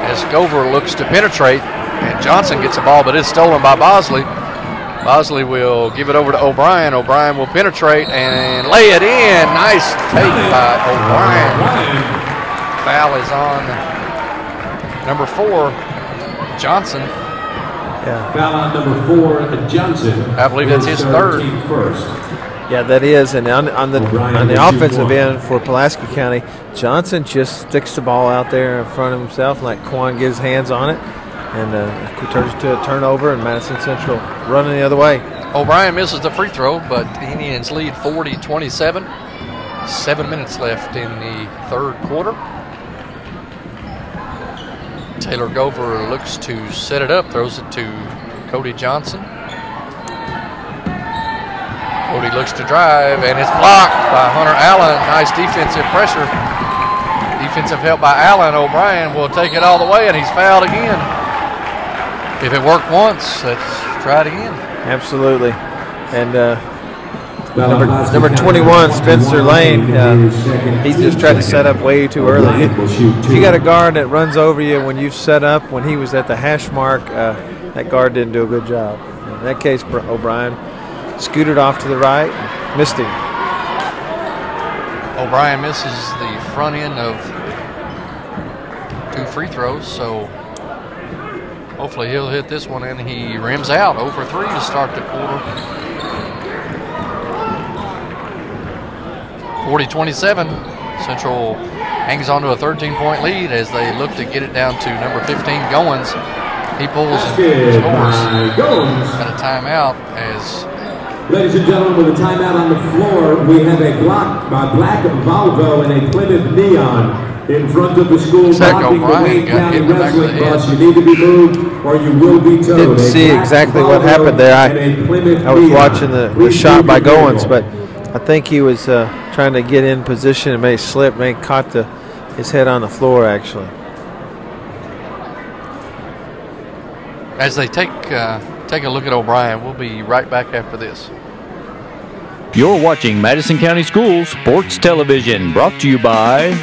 As Gover looks to penetrate, and Johnson gets the ball, but it's stolen by Bosley. Bosley will give it over to O'Brien. O'Brien will penetrate and lay it in. Nice take by O'Brien. Foul is on number 4, Johnson. Yeah. Foul on number 4, Johnson. I believe that's his third. Yeah, that is. And on the offensive end for Pulaski County, Johnson just sticks the ball out there in front of himself, like Quan gets his hands on it, and turns to a turnover, and Madison Central running the other way. O'Brien misses the free throw, but Indians lead 40-27. 7 minutes left in the third quarter. Taylor Gover looks to set it up, throws it to Cody Johnson. Cody looks to drive, and it's blocked by Hunter Allen. Nice defensive pressure. Defensive help by Allen. O'Brien will take it all the way, and he's fouled again. If it worked once, let's try it again. Absolutely. And number 21, Spencer Lane, he just tried to set up way too early. If you got a guard that runs over you when you've set up, when he was at the hash mark, that guard didn't do a good job. In that case, O'Brien scooted off to the right, missed him. O'Brien misses the front end of 2 free throws, so hopefully he'll hit this one, and he rims out 0 for 3 to start the quarter. 40-27. Central hangs on to a 13-point lead as they look to get it down to number 15, Goins. He pulls and scores. Got a timeout as... Ladies and gentlemen, with a timeout on the floor, we have a block by Black Volvo and a Plymouth Neon in front of the school. Zach O'Brien got hit in the back of the head. You need to be moved or you will be towed. Didn't see exactly what happened there. I was watching the shot by Goins, but I think he was trying to get in position and may slip, may caught his head on the floor actually. As they take a look at O'Brien, we'll be right back after this. You're watching Madison County Schools Sports Television, brought to you by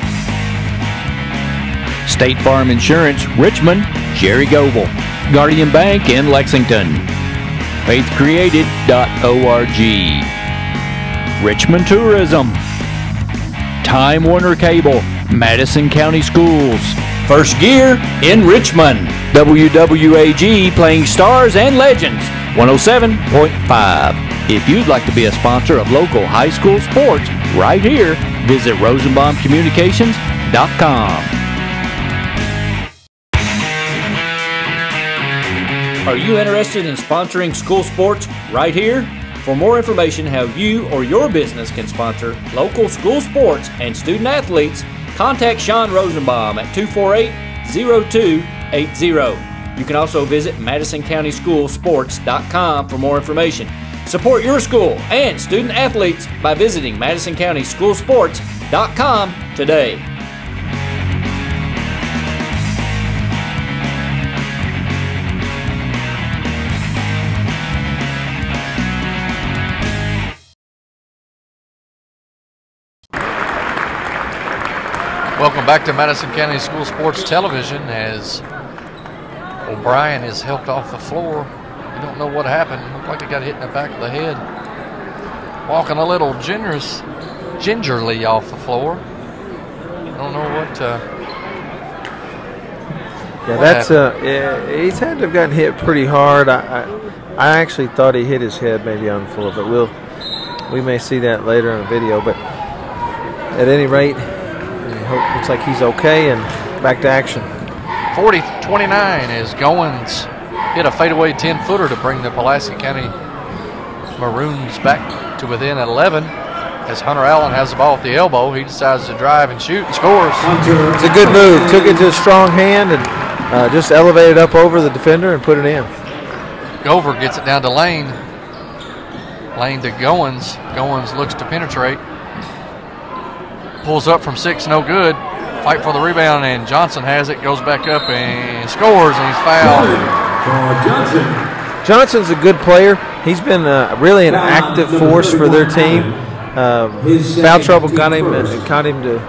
State Farm Insurance, Richmond, Jerry Goble, Guardian Bank in Lexington, faithcreated.org, Richmond Tourism, Time Warner Cable, Madison County Schools, First Gear in Richmond, WWAG playing stars and legends, 107.5. If you'd like to be a sponsor of local high school sports right here, visit rosenbaumcommunications.com. Are you interested in sponsoring school sports right here? For more information how you or your business can sponsor local school sports and student athletes, contact Sean Rosenbaum at 248-0280. You can also visit MadisonCountySchoolSports.com for more information. Support your school and student athletes by visiting MadisonCountySchoolSports.com today. Welcome back to Madison County School Sports Television as O'Brien is helped off the floor. We don't know what happened. Looked like he got hit in the back of the head. Walking a little gingerly off the floor. Don't know what. He's had to have gotten hit pretty hard. I actually thought he hit his head maybe on the floor, but we may see that later in the video. But at any rate, looks like he's okay and back to action. 40-29 as Goins hit a fadeaway 10-footer to bring the Pulaski County Maroons back to within 11. As Hunter Allen has the ball at the elbow, he decides to drive and shoot and scores. It's a good move. Took it to a strong hand and just elevated up over the defender and put it in. Gover gets it down to Lane. Lane to Goins. Goins looks to penetrate. Pulls up from 6, no good. Fight for the rebound, and Johnson has it, goes back up and scores, and he's fouled. Johnson's a good player. He's been really an active force for their team. Foul trouble caused him to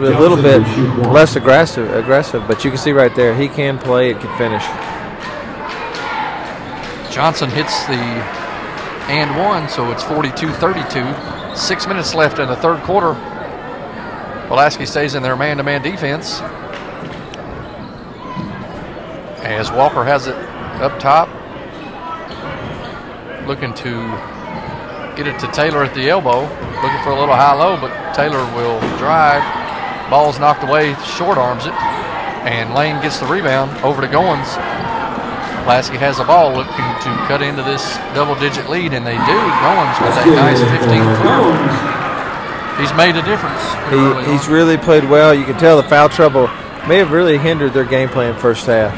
be a little bit less aggressive, but you can see right there he can play and can finish. Johnson hits the and one, so it's 42-32. 6 minutes left in the third quarter. Pulaski stays in their man-to-man defense. As Walker has it up top. Looking to get it to Taylor at the elbow. Looking for a little high-low, but Taylor will drive. Ball's knocked away, short arms it. And Lane gets the rebound over to Goins. Pulaski has the ball, looking to cut into this double-digit lead, and they do. Goins with that nice 15-footer. He's made a difference. He's really played well. You can tell the foul trouble may have really hindered their game plan first half.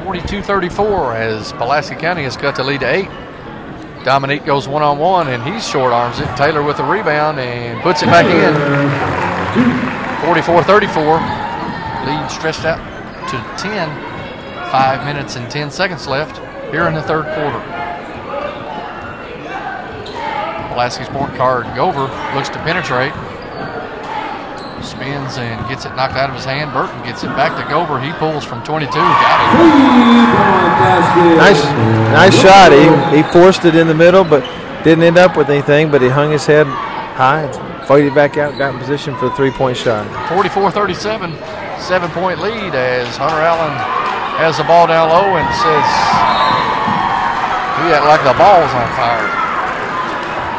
42-34 as Pulaski County has cut the lead to 8. Dominique goes one-on-one, and he short arms it. Taylor with the rebound and puts it back in. 44-34. Lead stretched out to 10. 5 minutes and 10 seconds left here in the third quarter. Pulaski's point guard Gover looks to penetrate. Spins and gets it knocked out of his hand. Burton gets it back to Gover. He pulls from 22. Got it. Nice shot. He forced it in the middle, but didn't end up with anything. But he hung his head high, faded back out, got in position for the three-point shot. 44-37, 7-point lead as Hunter Allen has the ball down low and says, "We act like the ball's on fire."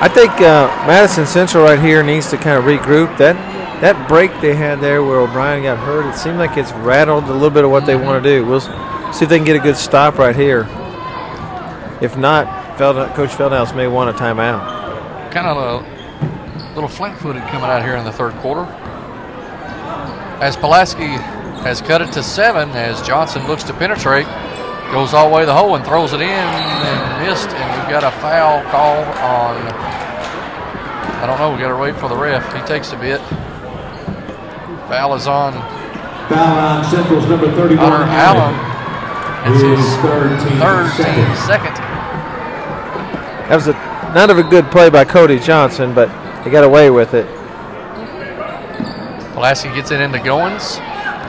I think Madison Central right here needs to kind of regroup. That break they had there where O'Brien got hurt, it seemed like it's rattled a little bit of what they want to do. We'll see if they can get a good stop right here. If not, Coach Feldhouse may want a timeout. Kind of a little flat-footed coming out here in the third quarter. As Pulaski has cut it to 7 as Johnson looks to penetrate. Goes all the way to the hole and throws it in and missed, and we've got a foul call on, I don't know, we got to wait for the ref. He takes a bit. Foul is on Central's number 31. Hunter Allen. It's his third team second. That was not of a good play by Cody Johnson, but he got away with it. Pulaski gets it into Goins.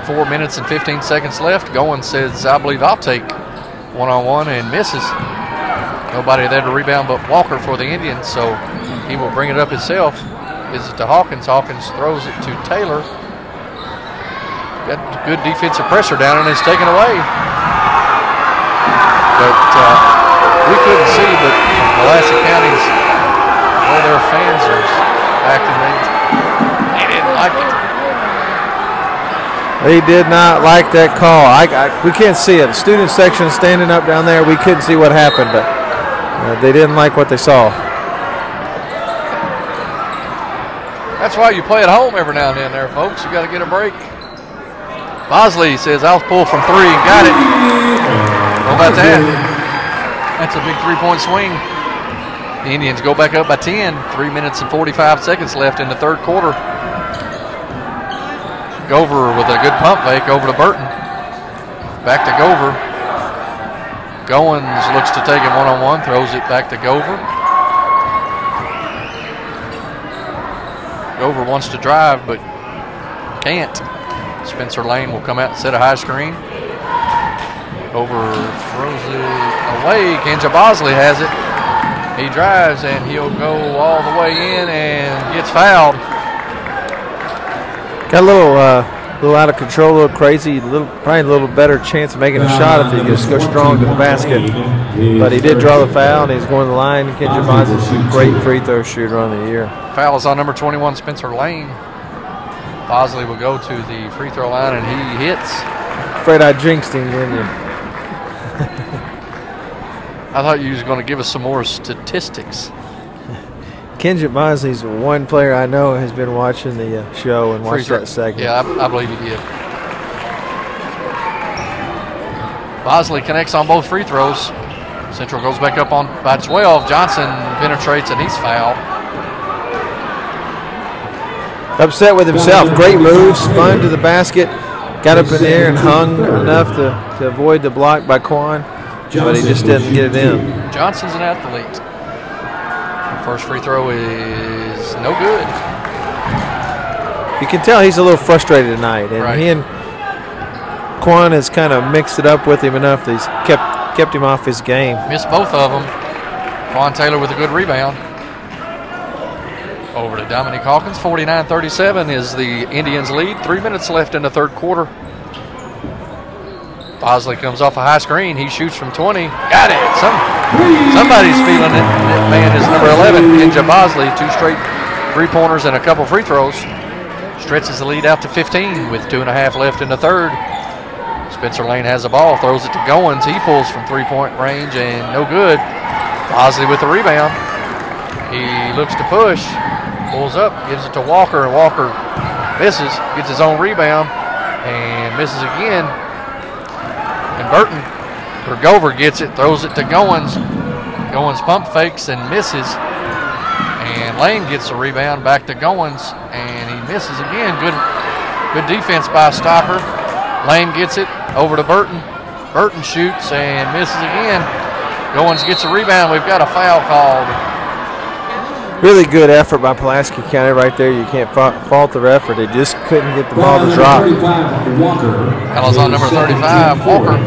4 minutes and 15 seconds left. Goins says, "I believe I'll take one-on-one," and misses. Nobody there to rebound but Walker for the Indians, so he will bring it up himself. Gives it to Hawkins. Hawkins throws it to Taylor. Got good defensive pressure down, and it's taken away. But we couldn't see, but Pulaski County's, well, their fans are acting, they didn't like it. He did not like that call. We can't see it. The student section standing up down there, we couldn't see what happened, but they didn't like what they saw. That's why you play at home every now and then there, folks. You got to get a break. Bosley says, I'll pull from 3 and got it. How about that? That's a big 3-point swing. The Indians go back up by 10. 3 minutes and 45 seconds left in the third quarter. Gover with a good pump fake over to Burton. Back to Gover. Goins looks to take him one-on-one, throws it back to Gover. Gover wants to drive, but can't. Spencer Lane will come out and set a high screen. Gover throws it away. Kenja Bosley has it. He drives, and he'll go all the way in and gets fouled. Got a little out of control, a little crazy, probably a little better chance of making a shot if he just goes strong to the basket. But he did draw the foul, and he's going to the line. Kenja Bosley's a great free throw shooter on the year. Foul is on number 21, Spencer Lane. Bosley will go to the free throw line, and he hits. Afraid I jinxed him, didn't you? I thought you was going to give us some more statistics. Kenja Bosley's one player I know has been watching the show and watched that segment. Yeah, I believe he did. Bosley connects on both free throws. Central goes back up on by 12. Johnson penetrates, and he's fouled. Upset with himself. Great move, spun to the basket, got up in the air and hung enough to avoid the block by Quan, but he just didn't get it in. Johnson's an athlete. First free throw is no good. You can tell he's a little frustrated tonight, and right. He and Quan has kind of mixed it up with him enough that he's kept him off his game. Missed both of them. Quan Taylor with a good rebound. Over to Dominique Hawkins. 49-37 is the Indians' lead. 3 minutes left in the third quarter. Bosley comes off a high screen. He shoots from 20. Got it. Somebody's feeling it. That man is number 11, Kenja Bosley. 2 straight three-pointers and a couple free throws. Stretches the lead out to 15 with 2.5 left in the third. Spencer Lane has the ball, throws it to Goins. He pulls from three-point range and no good. Bosley with the rebound. He looks to push. Pulls up, gives it to Walker, and Walker misses, gets his own rebound, and misses again. And Burton, or Gover gets it, throws it to Goins. Goins pump fakes and misses. And Lane gets the rebound back to Goins, and he misses again. Good defense by a stopper. Lane gets it over to Burton. Burton shoots and misses again. Goins gets a rebound. We've got a foul called. Really good effort by Pulaski County right there. You can't fault the effort. They just couldn't get the ball to drop. Foul is on number 35, Walker.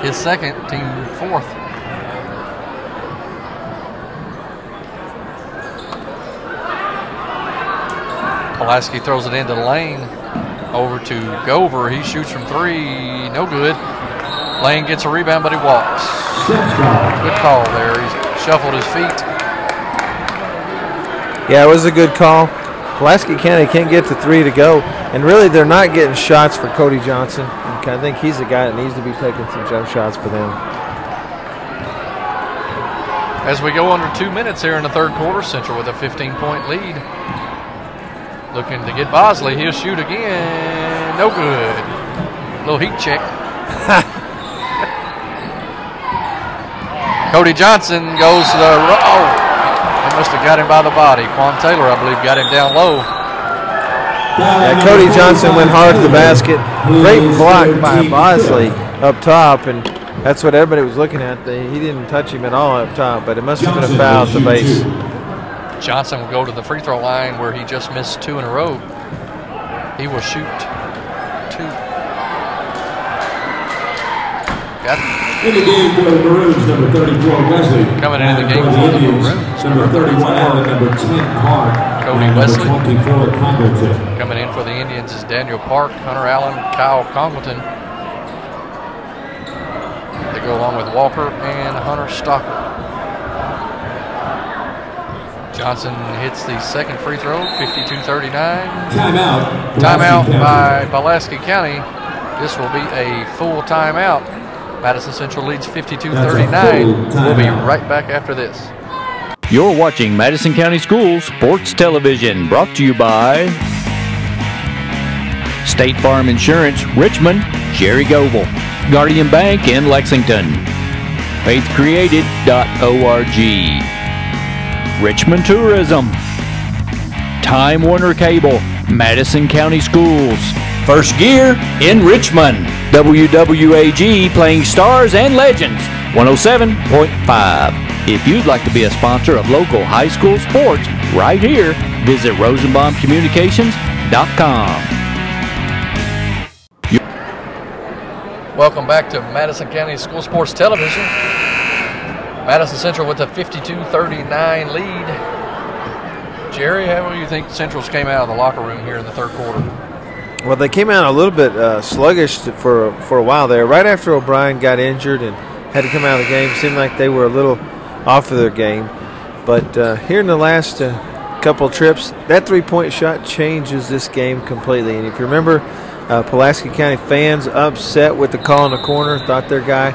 His second, team fourth. Pulaski throws it into Lane. Over to Gover. He shoots from 3. No good. Lane gets a rebound, but he walks. Good call there. He's shuffled his feet. Yeah, it was a good call. Pulaski County can't get to 3 to go. And really, they're not getting shots for Cody Johnson. I think he's the guy that needs to be taking some jump shots for them. As we go under 2 minutes here in the third quarter, Central with a 15-point lead. Looking to get Bosley. He'll shoot again. No good. Little heat check. Cody Johnson goes to the they must have got him by the body. Quan Taylor, I believe, got him down low. Yeah, Cody Johnson went hard to the basket. Great block by Bosley up top, and that's what everybody was looking at. He didn't touch him at all up top, but it must have been a foul at the base. Johnson will go to the free throw line where he just missed 2 in a row. He will shoot 2. Got it. In the game for the Maroons, number 34, Wesley. Coming in the game for the Maroons, number 34, number 10, Park. Cody Wesley. 24, Congleton. Coming in for the Indians is Daniel Park, Hunter Allen, Kyle Congleton. They go along with Walker and Hunter Stocker. Johnson hits the second free throw, 52-39. Timeout. Timeout by Pulaski County. This will be a full timeout. Madison Central leads 52-39. We'll be right back after this. You're watching Madison County Schools Sports Television, brought to you by State Farm Insurance, Richmond, Jerry Goble, Guardian Bank in Lexington, faithcreated.org, Richmond Tourism, Time Warner Cable, Madison County Schools, First Gear in Richmond, WWAG playing stars and legends, 107.5. If you'd like to be a sponsor of local high school sports right here, visit rosenbaumcommunications.com. Welcome back to Madison County School Sports Television. Madison Central with a 52-39 lead. Jerry, how do you think Central's came out of the locker room here in the third quarter? Well, they came out a little bit sluggish for a while there. Right after O'Brien got injured and had to come out of the game, it seemed like they were a little off of their game. But here in the last couple trips, that three-point shot changes this game completely. And if you remember, Pulaski County fans upset with the call in the corner, thought their guy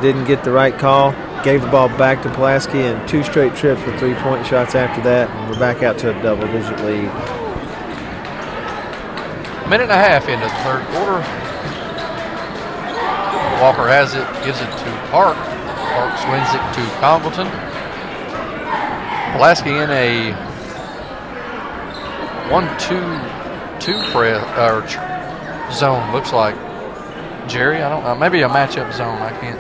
didn't get the right call, gave the ball back to Pulaski, and 2 straight trips with three-point shots after that, and we're back out to a double-digit lead. A minute and a half into the third quarter. Walker has it, gives it to Park. Park swings it to Congleton. Pulaski in a 1-2-2 zone, looks like. Jerry, I don't know, maybe a matchup zone. I can't.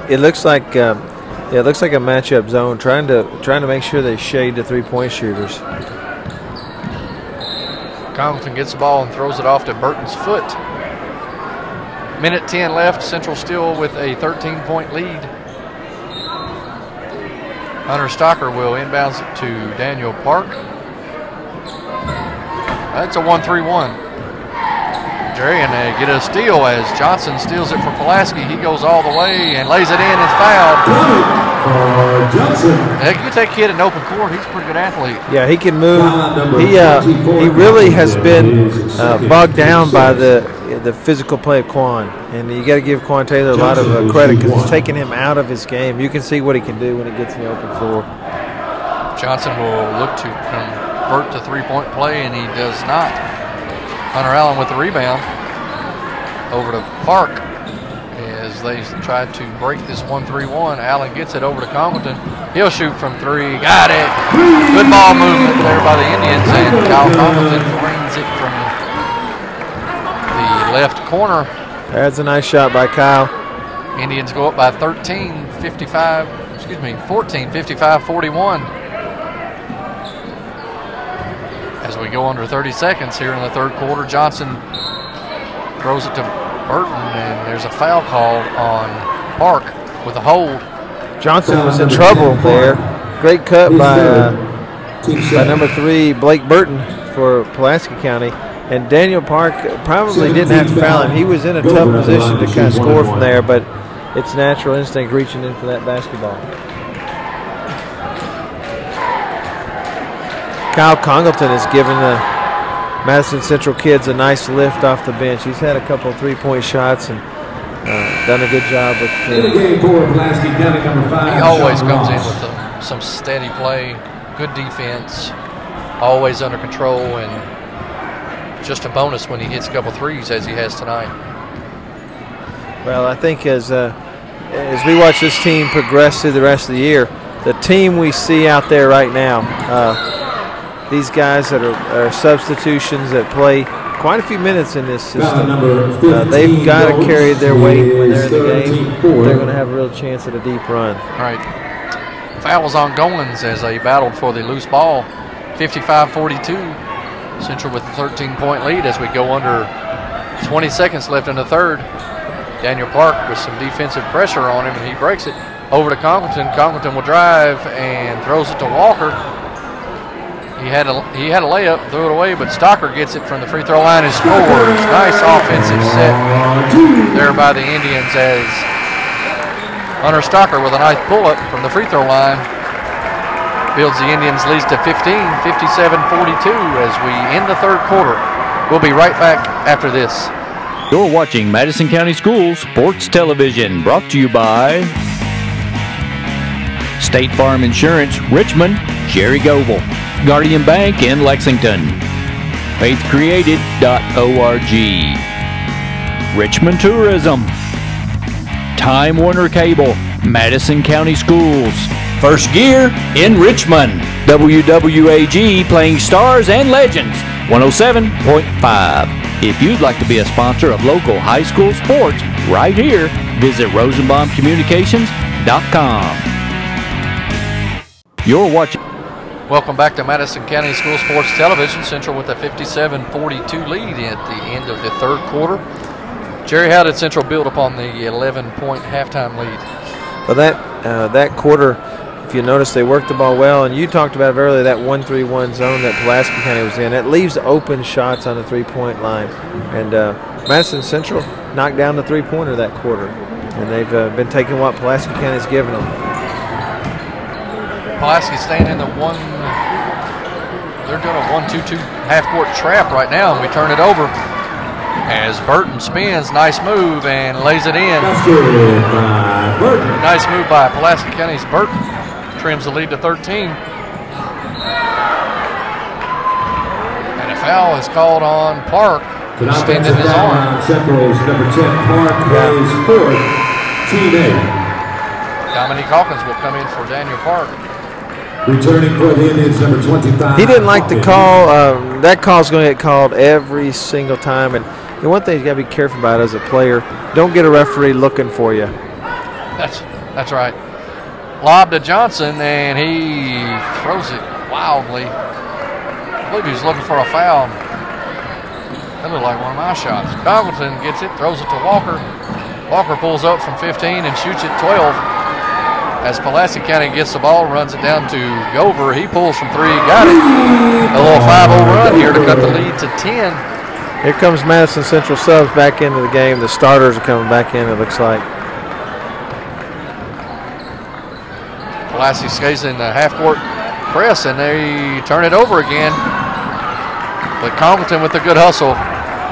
It looks like a matchup zone, trying to make sure they shade the three-point shooters. Congleton gets the ball and throws it off to Burton's foot. Minute 10 left. Central still with a 13-point lead. Hunter Stocker will inbounds it to Daniel Park. That's a 1-3-1. Jerry, and they get a steal as Johnson steals it for Pulaski. He goes all the way and lays it in. It's fouled. Johnson. You take a kid in open court. He's a pretty good athlete. Yeah, he can move. He really has been bogged down by the physical play of Quan, and you got to give Quan Taylor a lot of credit because it's taken him out of his game. You can see what he can do when he gets in the open floor. Johnson will look to convert to three-point play, and he does not. Hunter Allen with the rebound over to Park as they try to break this 1-3-1. Allen gets it over to Congleton. He'll shoot from three. Got it. Good ball movement there by the Indians, and Kyle Congleton brings it from the left corner. That's a nice shot by Kyle. Indians go up by 14-55-41. As we go under 30 seconds here in the third quarter, Johnson throws it to Burton, and there's a foul called on Park with a hold. Johnson was in trouble there. Great cut by number 3, Blake Burton for Pulaski County. And Daniel Park probably didn't have to foul him. He was in a tough position to kind of score from there, but it's natural instinct reaching in for that basketball. Kyle Congleton has given the Madison Central kids a nice lift off the bench. He's had a couple of three-point shots and done a good job with the team. He always comes in with some steady play, good defense, always under control, and just a bonus when he hits a couple threes as he has tonight. Well, I think as we watch this team progress through the rest of the year, the team we see out there right now, these guys that are substitutions that play quite a few minutes in this system, they've got to carry their weight when they're in the game. They're going to have a real chance at a deep run. All right. Fouls on Goins as they battled for the loose ball. 55-42. Central with a 13-point lead as we go under 20 seconds left in the third. Daniel Park with some defensive pressure on him, and he breaks it over to Congleton. Congleton will drive and throws it to Walker. He had a layup, threw it away, but Stocker gets it from the free throw line and scores. Nice offensive set there by the Indians as Hunter Stocker with a nice pull-up from the free throw line. Builds the Indians' leads to 15, 57-42 as we end the third quarter. We'll be right back after this. You're watching Madison County Schools Sports Television, brought to you by State Farm Insurance, Richmond, Jerry Goble, Guardian Bank in Lexington, faithcreated.org, Richmond Tourism, Time Warner Cable, Madison County Schools, First Gear in Richmond, WWAG playing stars and legends, 107.5. If you'd like to be a sponsor of local high school sports right here, visit rosenbaumcommunications.com. You're watching. Welcome back to Madison County School Sports Television. Central with a 57-42 lead at the end of the third quarter. Jerry, how did Central build upon the 11-point halftime lead? Well, that quarter, if you notice, they worked the ball well, and you talked about it earlier, that 1-3-1 zone that Pulaski County was in. It leaves open shots on the three-point line. And Madison Central knocked down the three-pointer that quarter, and they've been taking what Pulaski County's given them. Pulaski staying in the one. They're doing a 1-2-2 half-court trap right now, and we turn it over as Burton spins. Nice move and lays it in. Nice move by Pulaski County's Burton. Trims the lead to 13. And a foul is called on Park, extending his arm. Central's number 10, Park, is fourth, team 8. Dominique Hawkins will come in for Daniel Park. Returning for the Indians, number 25. He didn't like the call. That call's going to get called every single time. And one thing you got to be careful about as a player, don't get a referee looking for you. That's right. Lob to Johnson, and he throws it wildly. I believe he was looking for a foul. That looked like one of my shots. Congleton gets it, throws it to Walker. Walker pulls up from 15 and shoots it 12. As Pulaski County gets the ball, runs it down to Gover. He pulls from 3, got it. A little 5-0 run here to cut the lead to 10. Here comes Madison Central subs back into the game. The starters are coming back in, it looks like. Pulaski stays in the half-court press, and they turn it over again. But Congleton with a good hustle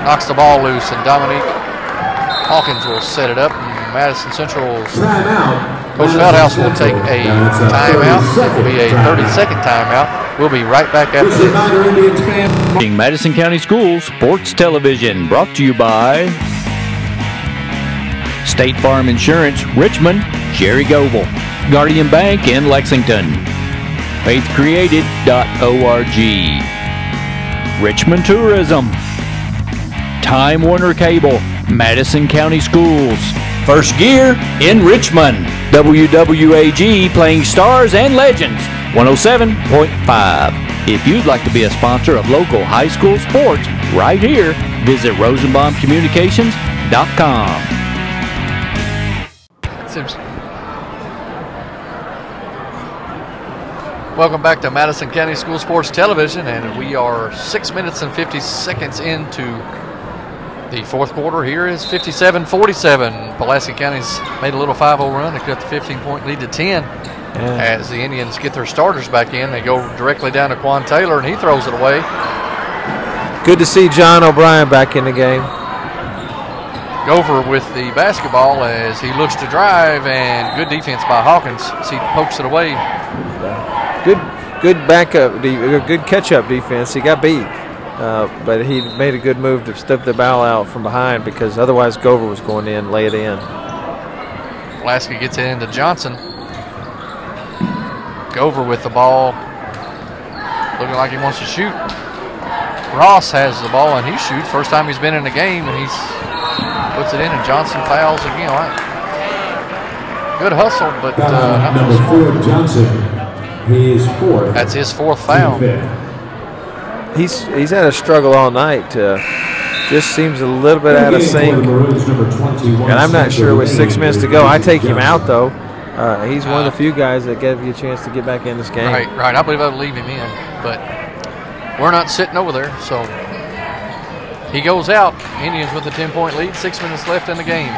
knocks the ball loose, and Dominique Hawkins will set it up. And Madison Central's Coach Feldhouse will take a timeout. It will be a 30-second timeout. We'll be right back after this. Madison County Schools Sports Television, brought to you by State Farm Insurance, Richmond, Jerry Goble, Guardian Bank in Lexington, faithcreated.org, Richmond Tourism, Time Warner Cable, Madison County Schools, First Gear in Richmond, WWAG playing stars and legends, 107.5. If you'd like to be a sponsor of local high school sports right here, visit rosenbaumcommunications.com. Welcome back to Madison County School Sports Television, and we are 6 minutes and 50 seconds into the fourth quarter. Here is 57-47. Pulaski County's made a little 5-0 run. They cut the 15-point lead to 10. As the Indians get their starters back in, they go directly down to Quan Taylor, and he throws it away. Good to see John O'Brien back in the game. Gover with the basketball as he looks to drive, and good defense by Hawkins as he pokes it away. Good backup, good catch-up defense. He got beat, but he made a good move to step the ball out from behind because otherwise Gover was going in, lay it in. Pulaski gets it into Johnson. Gover with the ball, looking like he wants to shoot. Ross has the ball and he shoots. First time he's been in the game, and he puts it in, and Johnson fouls again. Good hustle, but not number 4, Johnson. His fourth. That's his fourth foul. He's had a struggle all night. Just seems a little bit out of sync. And I'm not sure with 6 minutes to go. I take him out though. He's one of the few guys that gave you a chance to get back in this game. Right. I believe I would leave him in, but we're not sitting over there, so he goes out. Indians with a 10-point lead, 6 minutes left in the game.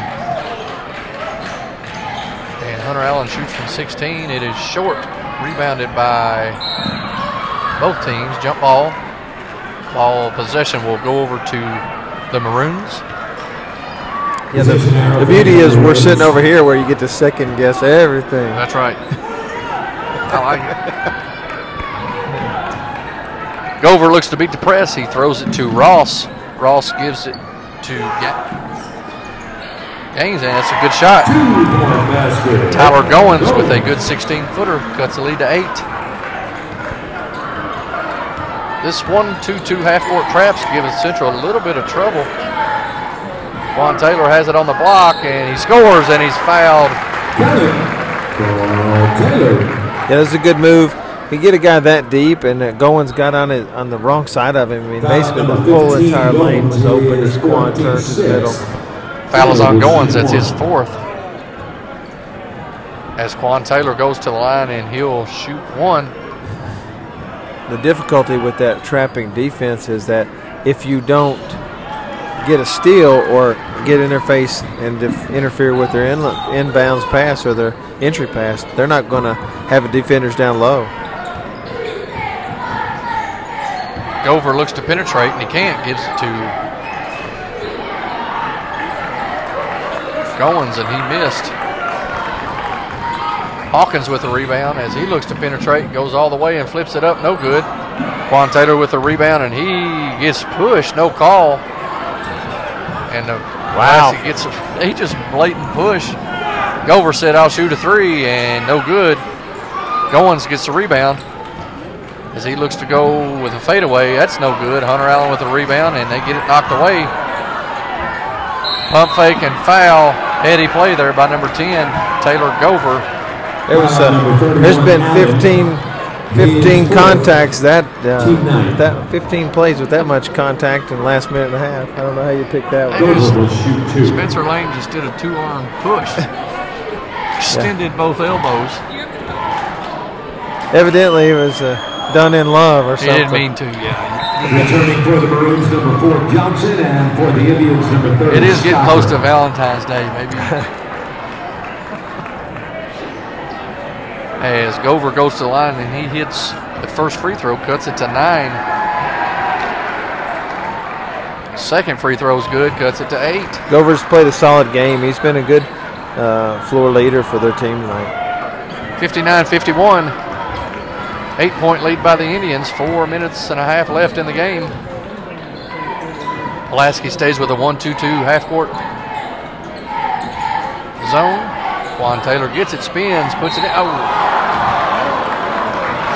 And Hunter Allen shoots from 16. It is short. Rebounded by both teams. Jump ball. Ball possession will go over to the Maroons. Yeah, the beauty is we're sitting over here where you get to second guess everything. That's right. I like it. Gover looks to beat the press. He throws it to Ross. Ross gives it to Gaines, and that's a good shot. Tyler Goins with a good 16-footer cuts the lead to 8. This 1-2-2 half-court traps give Central a little bit of trouble. Juan Taylor has it on the block, and he scores, and he's fouled. Yeah, that's a good move. You get a guy that deep, and Goins got on the wrong side of him. I mean, basically the whole entire lane was open as Quan turned to the middle. Foul is on Goins. That's his 4th. As Quan Taylor goes to the line, and he'll shoot 1. The difficulty with that trapping defense is that if you don't get a steal or get interface and interfere with their inbounds pass or their entry pass, they're not going to have defenders down low. Gover looks to penetrate, and he can't. Gives it to Goins, and he missed. Hawkins with the rebound as he looks to penetrate, goes all the way and flips it up, no good. Quan Taylor with the rebound, and he gets pushed, no call. And he just blatant push. Gover said, "I'll shoot a 3," and no good. Goins gets the rebound as he looks to go with a fadeaway. That's no good. Hunter Allen with the rebound, and they get it knocked away. Pump fake and foul. Heady play there by number 10, Taylor Gover. There's been 15 contacts that 15 plays with that much contact in the last minute and a half. I don't know how you pick that one. Spencer Lane just did a 2-arm push. Extended both elbows. Evidently, it was done in love or something. He didn't mean to, yeah. Returning for the Maroons, number 4, Johnson, and for the Indians, number 30. It is getting close to Valentine's Day, maybe. As Gover goes to the line and he hits the first free throw, cuts it to 9. Second free throw is good, cuts it to 8. Gover's played a solid game. He's been a good floor leader for their team tonight. 59-51. 8-point lead by the Indians. 4 minutes and a half left in the game. Pulaski stays with a 1-2-2 half-court zone. Juan Taylor gets it, spins, puts it in. Oh!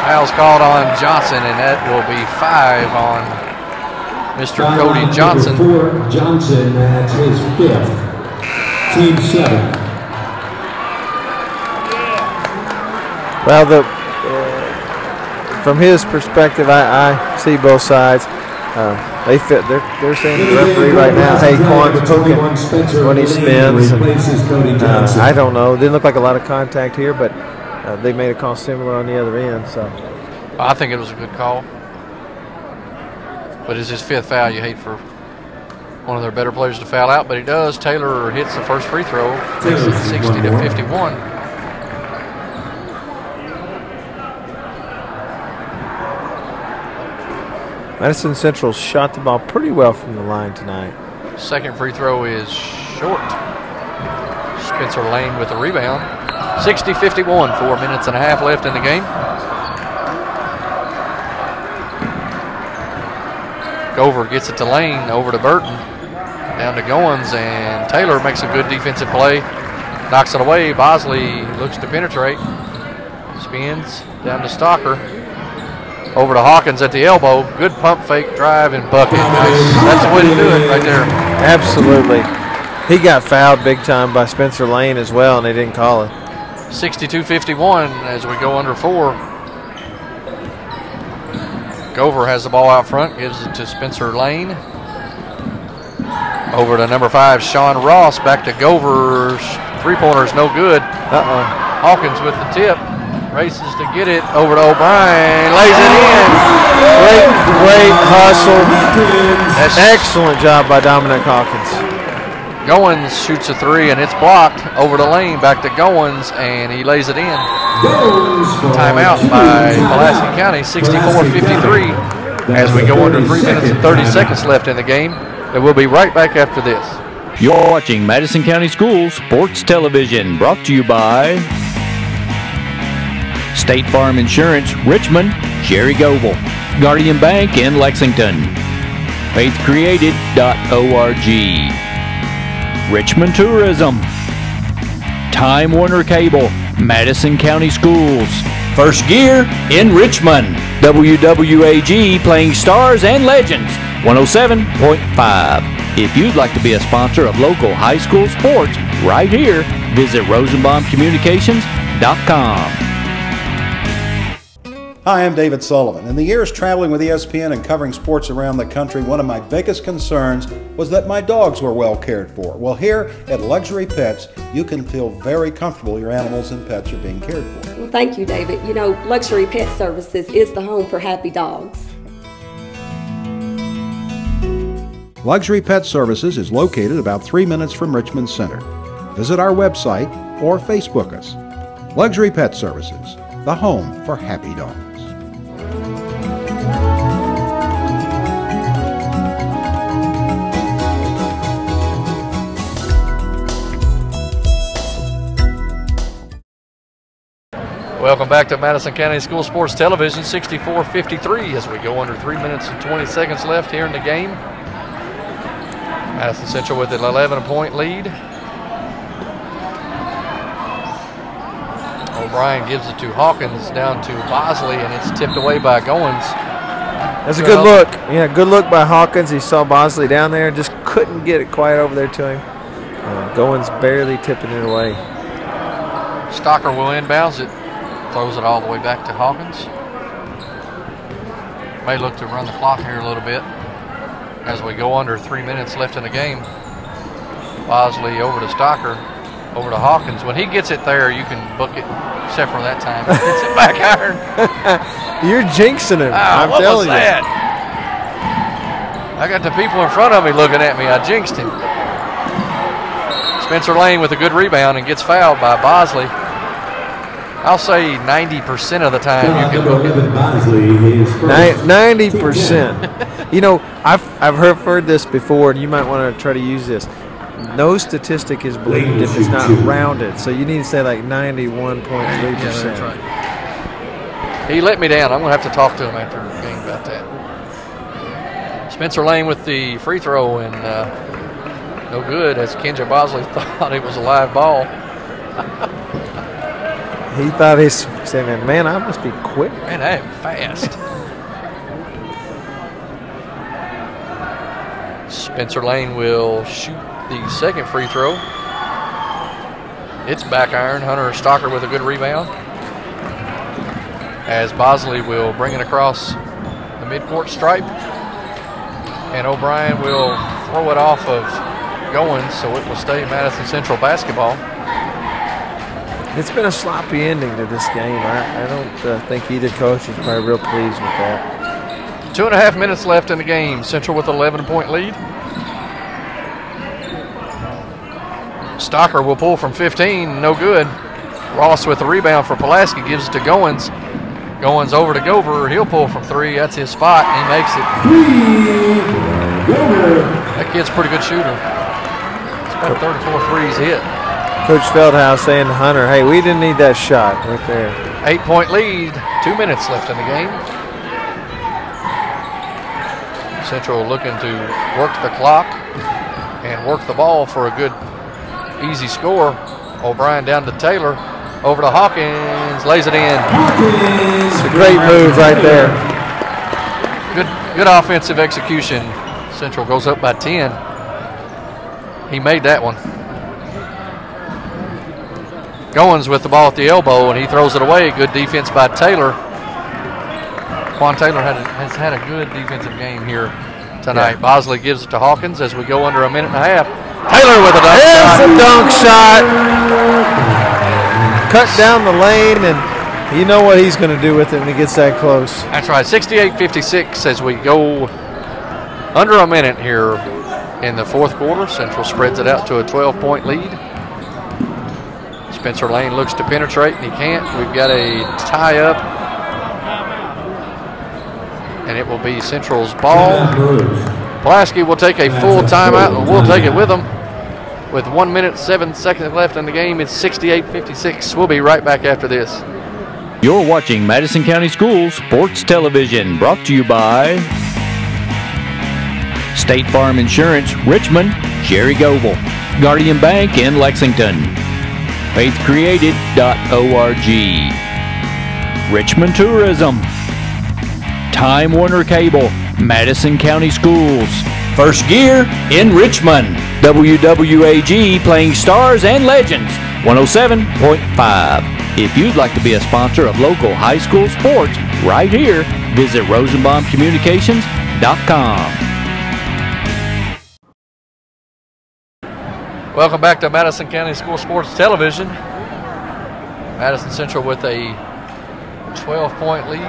Foul's called on Johnson, and that will be 5 on Mr. Cody Johnson. Number 4, Johnson, that's his 5th. Team 7. Well, from his perspective, I see both sides. They fit. They're saying to the referee right now, "Hey, Quan's poking when he spins." I don't know. Didn't look like a lot of contact here, but they made a call similar on the other end. So I think it was a good call. But it's his 5th foul. You hate for one of their better players to foul out, but he does. Taylor hits the first free throw, takes it 60-51. Madison Central shot the ball pretty well from the line tonight. Second free throw is short. Spencer Lane with the rebound. 60-51, 4 minutes and a half left in the game. Gover gets it to Lane, over to Burton. Down to Goins, and Taylor makes a good defensive play. Knocks it away. Bosley looks to penetrate. Spins down to Stalker. Over to Hawkins at the elbow. Good pump fake, drive, and bucket. That's the way to do it right there. Absolutely. He got fouled big time by Spencer Lane as well, and they didn't call it. 62-51 as we go under 4. Gover has the ball out front, gives it to Spencer Lane. Over to number 5, Sean Ross. Back to Gover's three-pointer's no good. Hawkins with the tip. Races to get it over to O'Brien. Lays it in. Great hustle. Excellent job by Dominic Hawkins. Goins shoots a three, and it's blocked over the lane. Back to Goins, and he lays it in. Timeout by Pulaski County, 64-53. As we go under 3 minutes and 30 seconds left in the game. And we'll be right back after this. You're watching Madison County Schools Sports Television, brought to you by State Farm Insurance, Richmond, Sherry Goble, Guardian Bank in Lexington, faithcreated.org, Richmond Tourism, Time Warner Cable, Madison County Schools, First Gear in Richmond, WWAG playing stars and legends, 107.5. If you'd like to be a sponsor of local high school sports right here, visit rosenbaumcommunications.com. Hi, I'm David Sullivan. In the years traveling with ESPN and covering sports around the country, one of my biggest concerns was that my dogs were well cared for. Well, here at Luxury Pets, you can feel very comfortable your animals and pets are being cared for. Well, thank you, David. You know, Luxury Pet Services is the home for happy dogs. Luxury Pet Services is located about 3 minutes from Richmond Center. Visit our website or Facebook us. Luxury Pet Services, the home for happy dogs. Welcome back to Madison County School Sports Television, 64-53 as we go under 3 minutes and 20 seconds left here in the game. Madison Central with an 11-point lead. O'Brien gives it to Hawkins down to Bosley, and it's tipped away by Goins. That's a good look. Yeah, good look by Hawkins. He saw Bosley down there and just couldn't get it quite over there to him. Goins barely tipping it away. Stocker will inbounds it. Throws it all the way back to Hawkins. May look to run the clock here a little bit as we go under 3 minutes left in the game. Bosley over to Stocker, over to Hawkins. When he gets it there, you can book it, except for that time. It's it back iron. You're jinxing him. I'm what telling was that? I got the people in front of me looking at me. I jinxed him. Spencer Lane with a good rebound and gets fouled by Bosley. I'll say 90% of the time you can book it. 90%. You know, I've heard this before, and you might want to try to use this. No statistic is believed if it's not rounded, so you need to say like 91.3%. Yeah, that's right. He let me down. I'm going to have to talk to him after the game about that. Spencer Lane with the free throw, and no good, as Kenja Bosley thought it was a live ball. He thought he said, man, I must be quick. Man, I am fast. Spencer Lane will shoot the second free throw. It's back iron. Hunter Stocker with a good rebound. As Bosley will bring it across the midcourt stripe. And O'Brien will throw it off of Goins, so it will stay Madison Central basketball. It's been a sloppy ending to this game. I don't think either coach is probably real pleased with that. 2.5 minutes left in the game. Central with an 11-point lead. Stocker will pull from 15. No good. Ross with the rebound for Pulaski. Gives it to Goins. Goins over to Gover. He'll pull from 3. That's his spot. He makes it. That kid's a pretty good shooter. It's about 34 threes hit. Coach Feldhouse saying to Hunter, hey, we didn't need that shot right there. 8-point lead, 2 minutes left in the game. Central looking to work the clock and work the ball for a good, easy score. O'Brien down to Taylor, over to Hawkins, lays it in. It's a great move right there. Good offensive execution. Central goes up by 10. He made that one. Goins with the ball at the elbow, and he throws it away. Good defense by Taylor. Quan Taylor has had a good defensive game here tonight. Yeah. Bosley gives it to Hawkins as we go under a minute and a half. Taylor with a dunk shot. There's a dunk shot. Cut down the lane, and you know what he's going to do with it when he gets that close. That's right, 68-56 as we go under a minute here in the fourth quarter. Central spreads it out to a 12-point lead. Spencer Lane looks to penetrate, and he can't. We've got a tie-up, and it will be Central's ball. Pulaski will take a full timeout, and we'll take it with them. With 1 minute, 7 seconds left in the game, it's 68-56. We'll be right back after this. You're watching Madison County Schools Sports Television, brought to you by State Farm Insurance, Richmond, Sherry Goble, Guardian Bank in Lexington, faithcreated.org, Richmond Tourism, Time Warner Cable, Madison County Schools, First Gear in Richmond, WWAG playing stars and legends, 107.5. If you'd like to be a sponsor of local high school sports right here, visit rosenbaumcommunications.com. Welcome back to Madison County School Sports Television. Madison Central with a 12-point lead,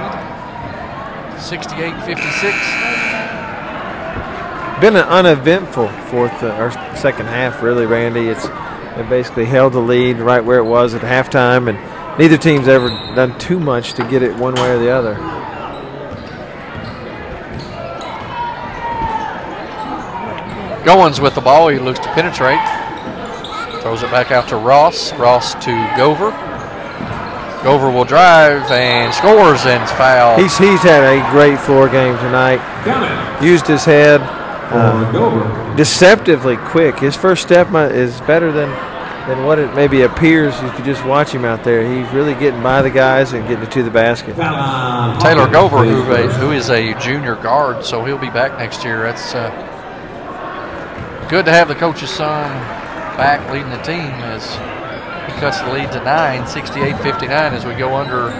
68-56. Been an uneventful fourth or second half, really, Randy. They basically held the lead right where it was at halftime, and neither team's ever done too much to get it one way or the other. Goins with the ball. He looks to penetrate. Throws it back out to Ross. Ross to Gover. Gover will drive and scores and is fouled. He's had a great floor game tonight. Used his head. Deceptively quick. His first step is better than what it maybe appears if you just watch him out there. He's really getting by the guys and getting it to the basket. Taylor Gover, who is a junior guard, so he'll be back next year. That's good to have the coach's son back leading the team as he cuts the lead to 9, 68-59 as we go under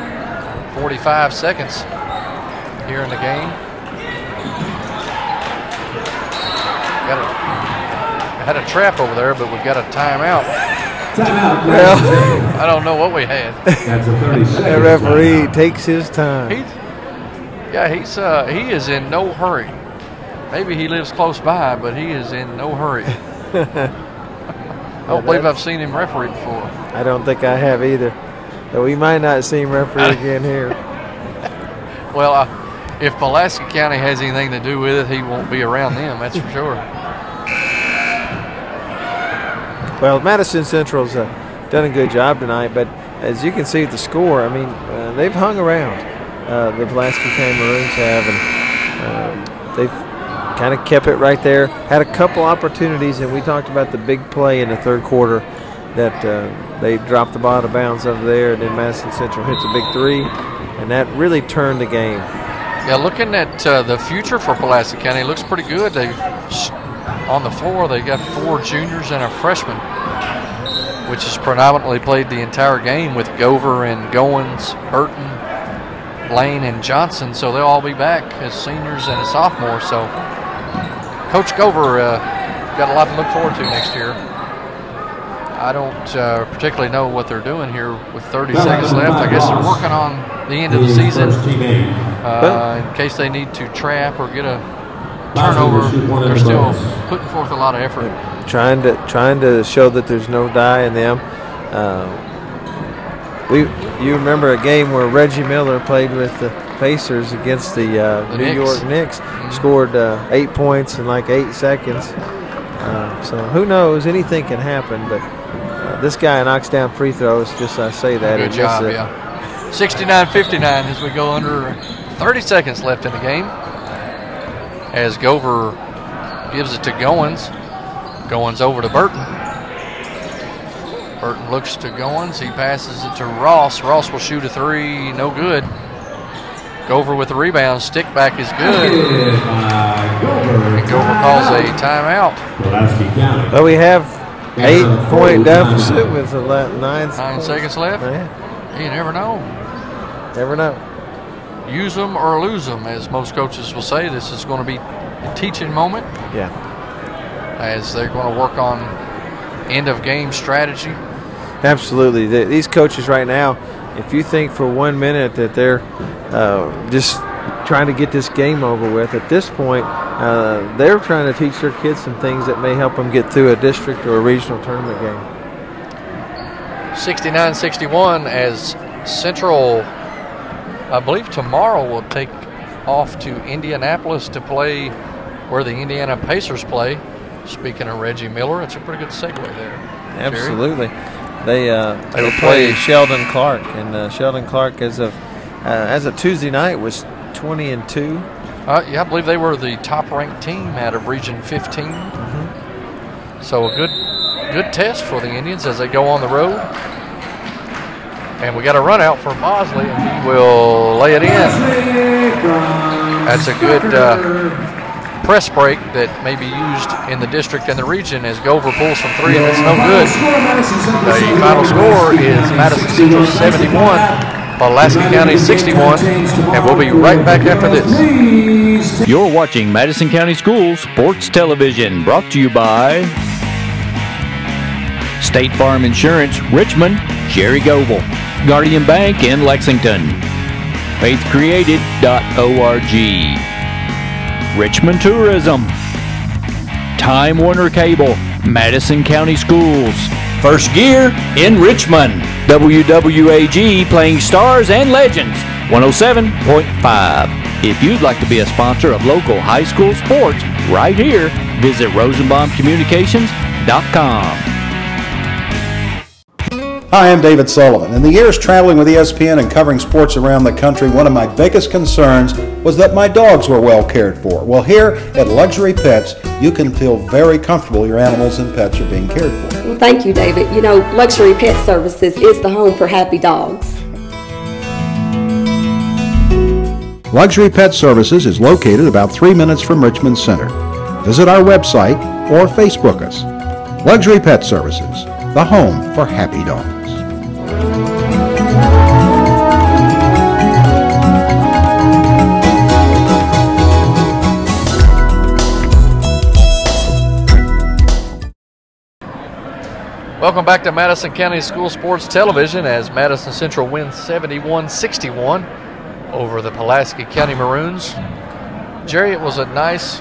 45 seconds here in the game. Had a trap over there, but we've got a timeout. Well, I don't know what we had. That's a 30-second. The referee takes his time. He is in no hurry. Maybe he lives close by, but he is in no hurry. I don't believe I've seen him referee before. I don't think I have either. So we might not see him referee again here. Well, if Pulaski County has anything to do with it, he won't be around them, that's for sure. Well, Madison Central's done a good job tonight, but as you can see at the score, I mean, they've hung around. The Pulaski County Maroons have, and they've kind of kept it right there. Had a couple opportunities, and we talked about the big play in the third quarter that they dropped the ball out of bounds over there, and then Madison Central hits a big three, and that really turned the game. Yeah, looking at the future for Pulaski County, it looks pretty good. On the floor, they got 4 juniors and a freshman, which has predominantly played the entire game with Gover and Goins, Burton, Lane, and Johnson. So they'll all be back as seniors and as sophomores. So Coach Gover got a lot to look forward to next year. I don't particularly know what they're doing here with 30 seconds left. I guess they're working on the end of the season in case they need to trap or get a turnover. They're still putting forth a lot of effort. Trying to show that there's no die in them. You remember a game where Reggie Miller played with the Pacers against the New York Knicks, scored 8 points in like 8 seconds. So who knows? Anything can happen, but this guy knocks down free throws. Just I say that. Good job, yeah. 69-59 as we go under 30 seconds left in the game. As Gover gives it to Goins. Goins over to Burton. Burton looks to Goins. He passes it to Ross. Ross will shoot a three. No good. Gover with the rebound. Stick back is good. And Gover calls a timeout. Well, we have 8-point deficit with 9 seconds left. Yeah. You never know. Never know. Use them or lose them, as most coaches will say. This is going to be a teaching moment. Yeah. As they're going to work on end-of-game strategy. Absolutely. These coaches right now, if you think for 1 minute that they're just trying to get this game over with. At this point, they're trying to teach their kids some things that may help them get through a district or a regional tournament game. 69-61 as Central, I believe tomorrow, will take off to Indianapolis to play where the Indiana Pacers play. Speaking of Reggie Miller, it's a pretty good segue there. Absolutely. They play Sheldon Clark, and Sheldon Clark as of Tuesday night was 20-2. Yeah, I believe they were the top-ranked team out of Region 15. So a good test for the Indians as they go on the road. And we got a run out for Bosley, and he will lay it in. That's a good press break that may be used in the district and the region as Gover pulls from three, and it's no good. The final score is Madison Central 71, Pulaski County 61, and we'll be right back after this. You're watching Madison County Schools Sports Television, brought to you by State Farm Insurance, Richmond, Jerry Goebel, Guardian Bank in Lexington, faithcreated.org, Richmond Tourism, Time Warner Cable, Madison County Schools, First Gear in Richmond, WWAG playing stars and legends, 107.5. If you'd like to be a sponsor of local high school sports right here, visit rosenbaumcommunications.com. Hi, I'm David Sullivan. In the years traveling with ESPN and covering sports around the country, one of my biggest concerns was that my dogs were well cared for. Well, here at Luxury Pets, you can feel very comfortable your animals and pets are being cared for. Well, thank you, David. You know, Luxury Pet Services is the home for happy dogs. Luxury Pet Services is located about 3 minutes from Richmond Center. Visit our website or Facebook us. Luxury Pet Services, the home for happy dogs. Welcome back to Madison County School Sports Television as Madison Central wins 71-61 over the Pulaski County Maroons. Jerry, it was a nice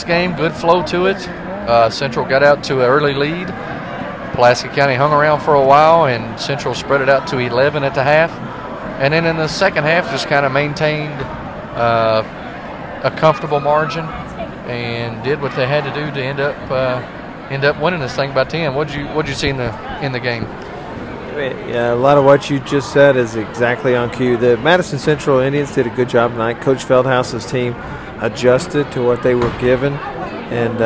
game, good flow to it. Central got out to an early lead. Pulaski County hung around for a while, and Central spread it out to 11 at the half. And then in the second half, just kind of maintained a comfortable margin and did what they had to do to end up winning this thing by 10. What'd you see in the game? Yeah, a lot of what you just said is exactly on cue. The Madison Central Indians did a good job tonight. Coach Feldhouse's team adjusted to what they were given, and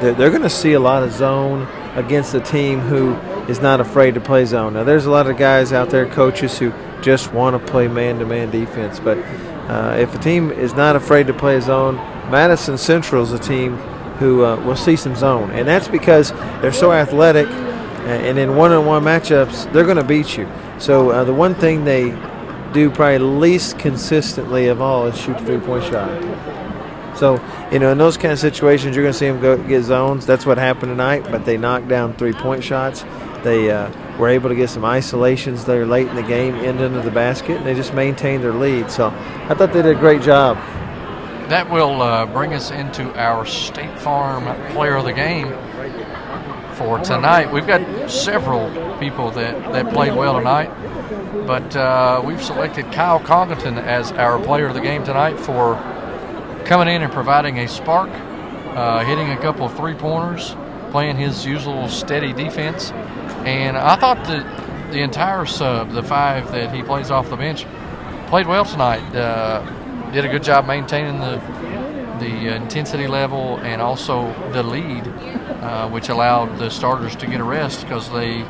they're going to see a lot of zone against a team who is not afraid to play zone. Now, there's a lot of guys out there, coaches, who just want to play man-to-man defense, but if a team is not afraid to play zone, Madison Central is a team who will see some zone, and that's because they're so athletic, and in one-on-one matchups, they're going to beat you. So the one thing they do probably least consistently of all is shoot the three-point shot. So, in those kind of situations, you're going to see them get zones. That's what happened tonight, but they knocked down three-point shots. They were able to get some isolations there late in the game, into the basket, and they just maintained their lead. So I thought they did a great job. That will bring us into our State Farm Player of the Game for tonight. We've got several people that played well tonight, but we've selected Kyle Congleton as our Player of the Game tonight for coming in and providing a spark, hitting a couple of three-pointers, playing his usual steady defense. And I thought that the entire sub, the five that he plays off the bench, played well tonight. Did a good job maintaining the intensity level and also the lead, which allowed the starters to get a rest because they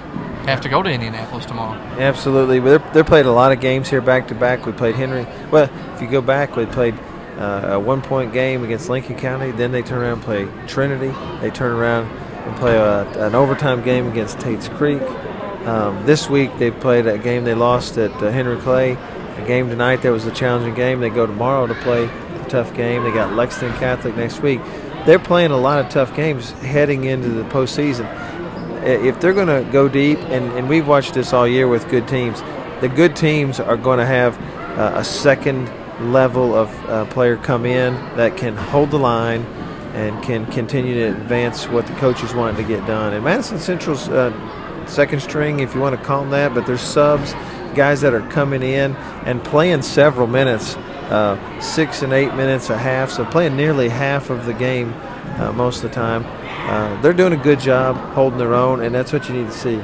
have to go to Indianapolis tomorrow. Absolutely. They played a lot of games here back-to-back. We played Henry. Well, if you go back, we played a one-point game against Lincoln County. Then they turn around and play Trinity. They turn around and play an overtime game against Tate's Creek. This week they played a game they lost at Henry Clay. A game tonight that was a challenging game. They go tomorrow to play a tough game. They got Lexington Catholic next week. They're playing a lot of tough games heading into the postseason. If they're going to go deep, and we've watched this all year with good teams, the good teams are going to have a second level of player come in that can hold the line and can continue to advance what the coaches want to get done. And Madison Central's second string, if you want to call them that, but there's subs, guys that are coming in and playing several minutes, 6 and 8 minutes a half, so playing nearly half of the game most of the time. They're doing a good job holding their own, and that's what you need to see.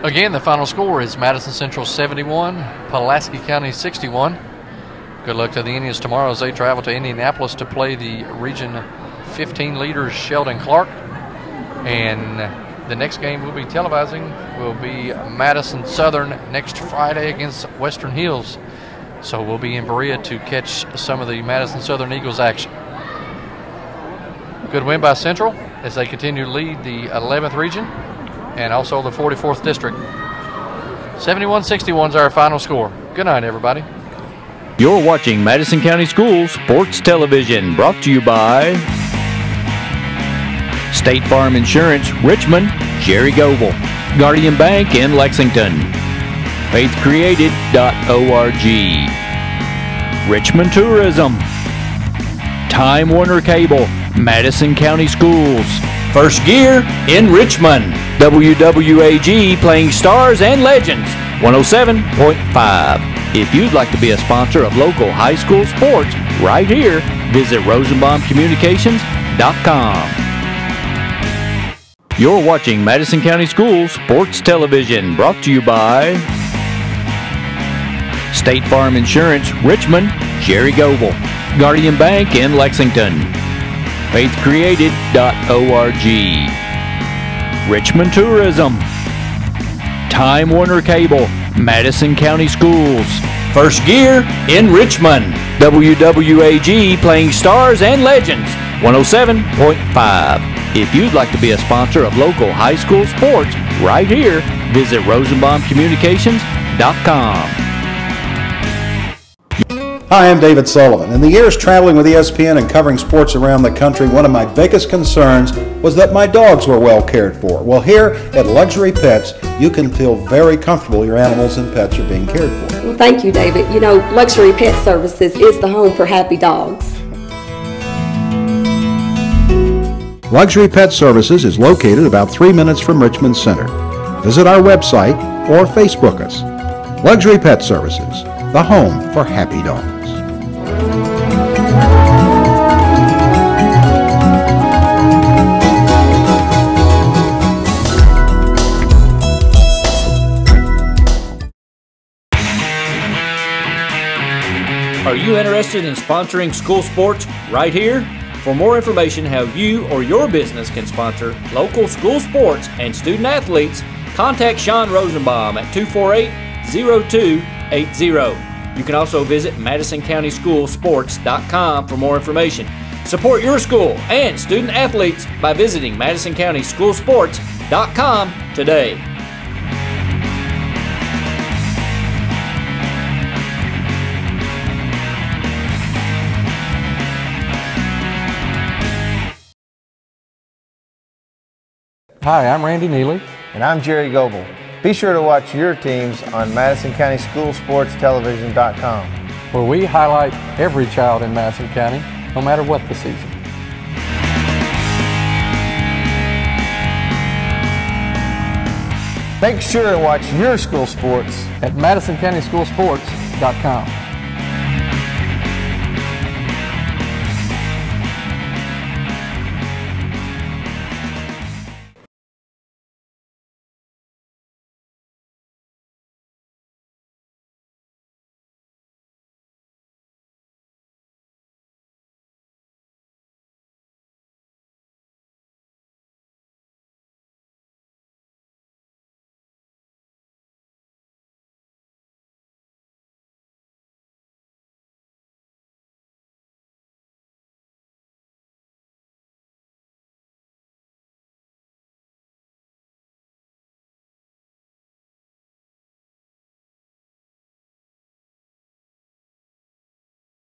Again, the final score is Madison Central 71, Pulaski County 61. Good luck to the Indians tomorrow as they travel to Indianapolis to play the Region 15 leaders Sheldon Clark. And the next game we'll be televising will be Madison Southern next Friday against Western Hills. So we'll be in Berea to catch some of the Madison Southern Eagles action. Good win by Central as they continue to lead the 11th region and also the 44th district. 71-61 is our final score. Good night, everybody. You're watching Madison County Schools Sports Television, brought to you by State Farm Insurance, Richmond, Jerry Goebel, Guardian Bank in Lexington, faithcreated.org, Richmond Tourism, Time Warner Cable, Madison County Schools, First Gear in Richmond, WWAG playing stars and legends, 107.5. If you'd like to be a sponsor of local high school sports right here, visit rosenbaumcommunications.com. You're watching Madison County Schools Sports Television, brought to you by State Farm Insurance, Richmond, Jerry Goebel, Guardian Bank in Lexington, faithcreated.org, Richmond Tourism, Time Warner Cable, Madison County Schools, First Gear in Richmond, WWAG playing stars and legends, 107.5. If you'd like to be a sponsor of local high school sports right here, visit rosenbaumcommunications.com. Hi, I'm David Sullivan. In the years traveling with ESPN and covering sports around the country, one of my biggest concerns was that my dogs were well cared for. Well, here at Luxury Pets, you can feel very comfortable your animals and pets are being cared for. Well, thank you, David. You know, Luxury Pet Services is the home for happy dogs. Luxury Pet Services is located about 3 minutes from Richmond Center. Visit our website or Facebook us. Luxury Pet Services, the home for happy dogs. Are you interested in sponsoring school sports right here? For more information how you or your business can sponsor local school sports and student athletes, contact Sean Rosenbaum at 248-0280. You can also visit MadisonCountySchoolSports.com for more information. Support your school and student athletes by visiting MadisonCountySchoolSports.com today. Hi, I'm Randy Neely. And I'm Jerry Goebel. Be sure to watch your teams on MadisonCountySchoolSportsTelevision.com, where we highlight every child in Madison County, no matter what the season. Make sure to watch your school sports At MadisonCountySchoolSports.com.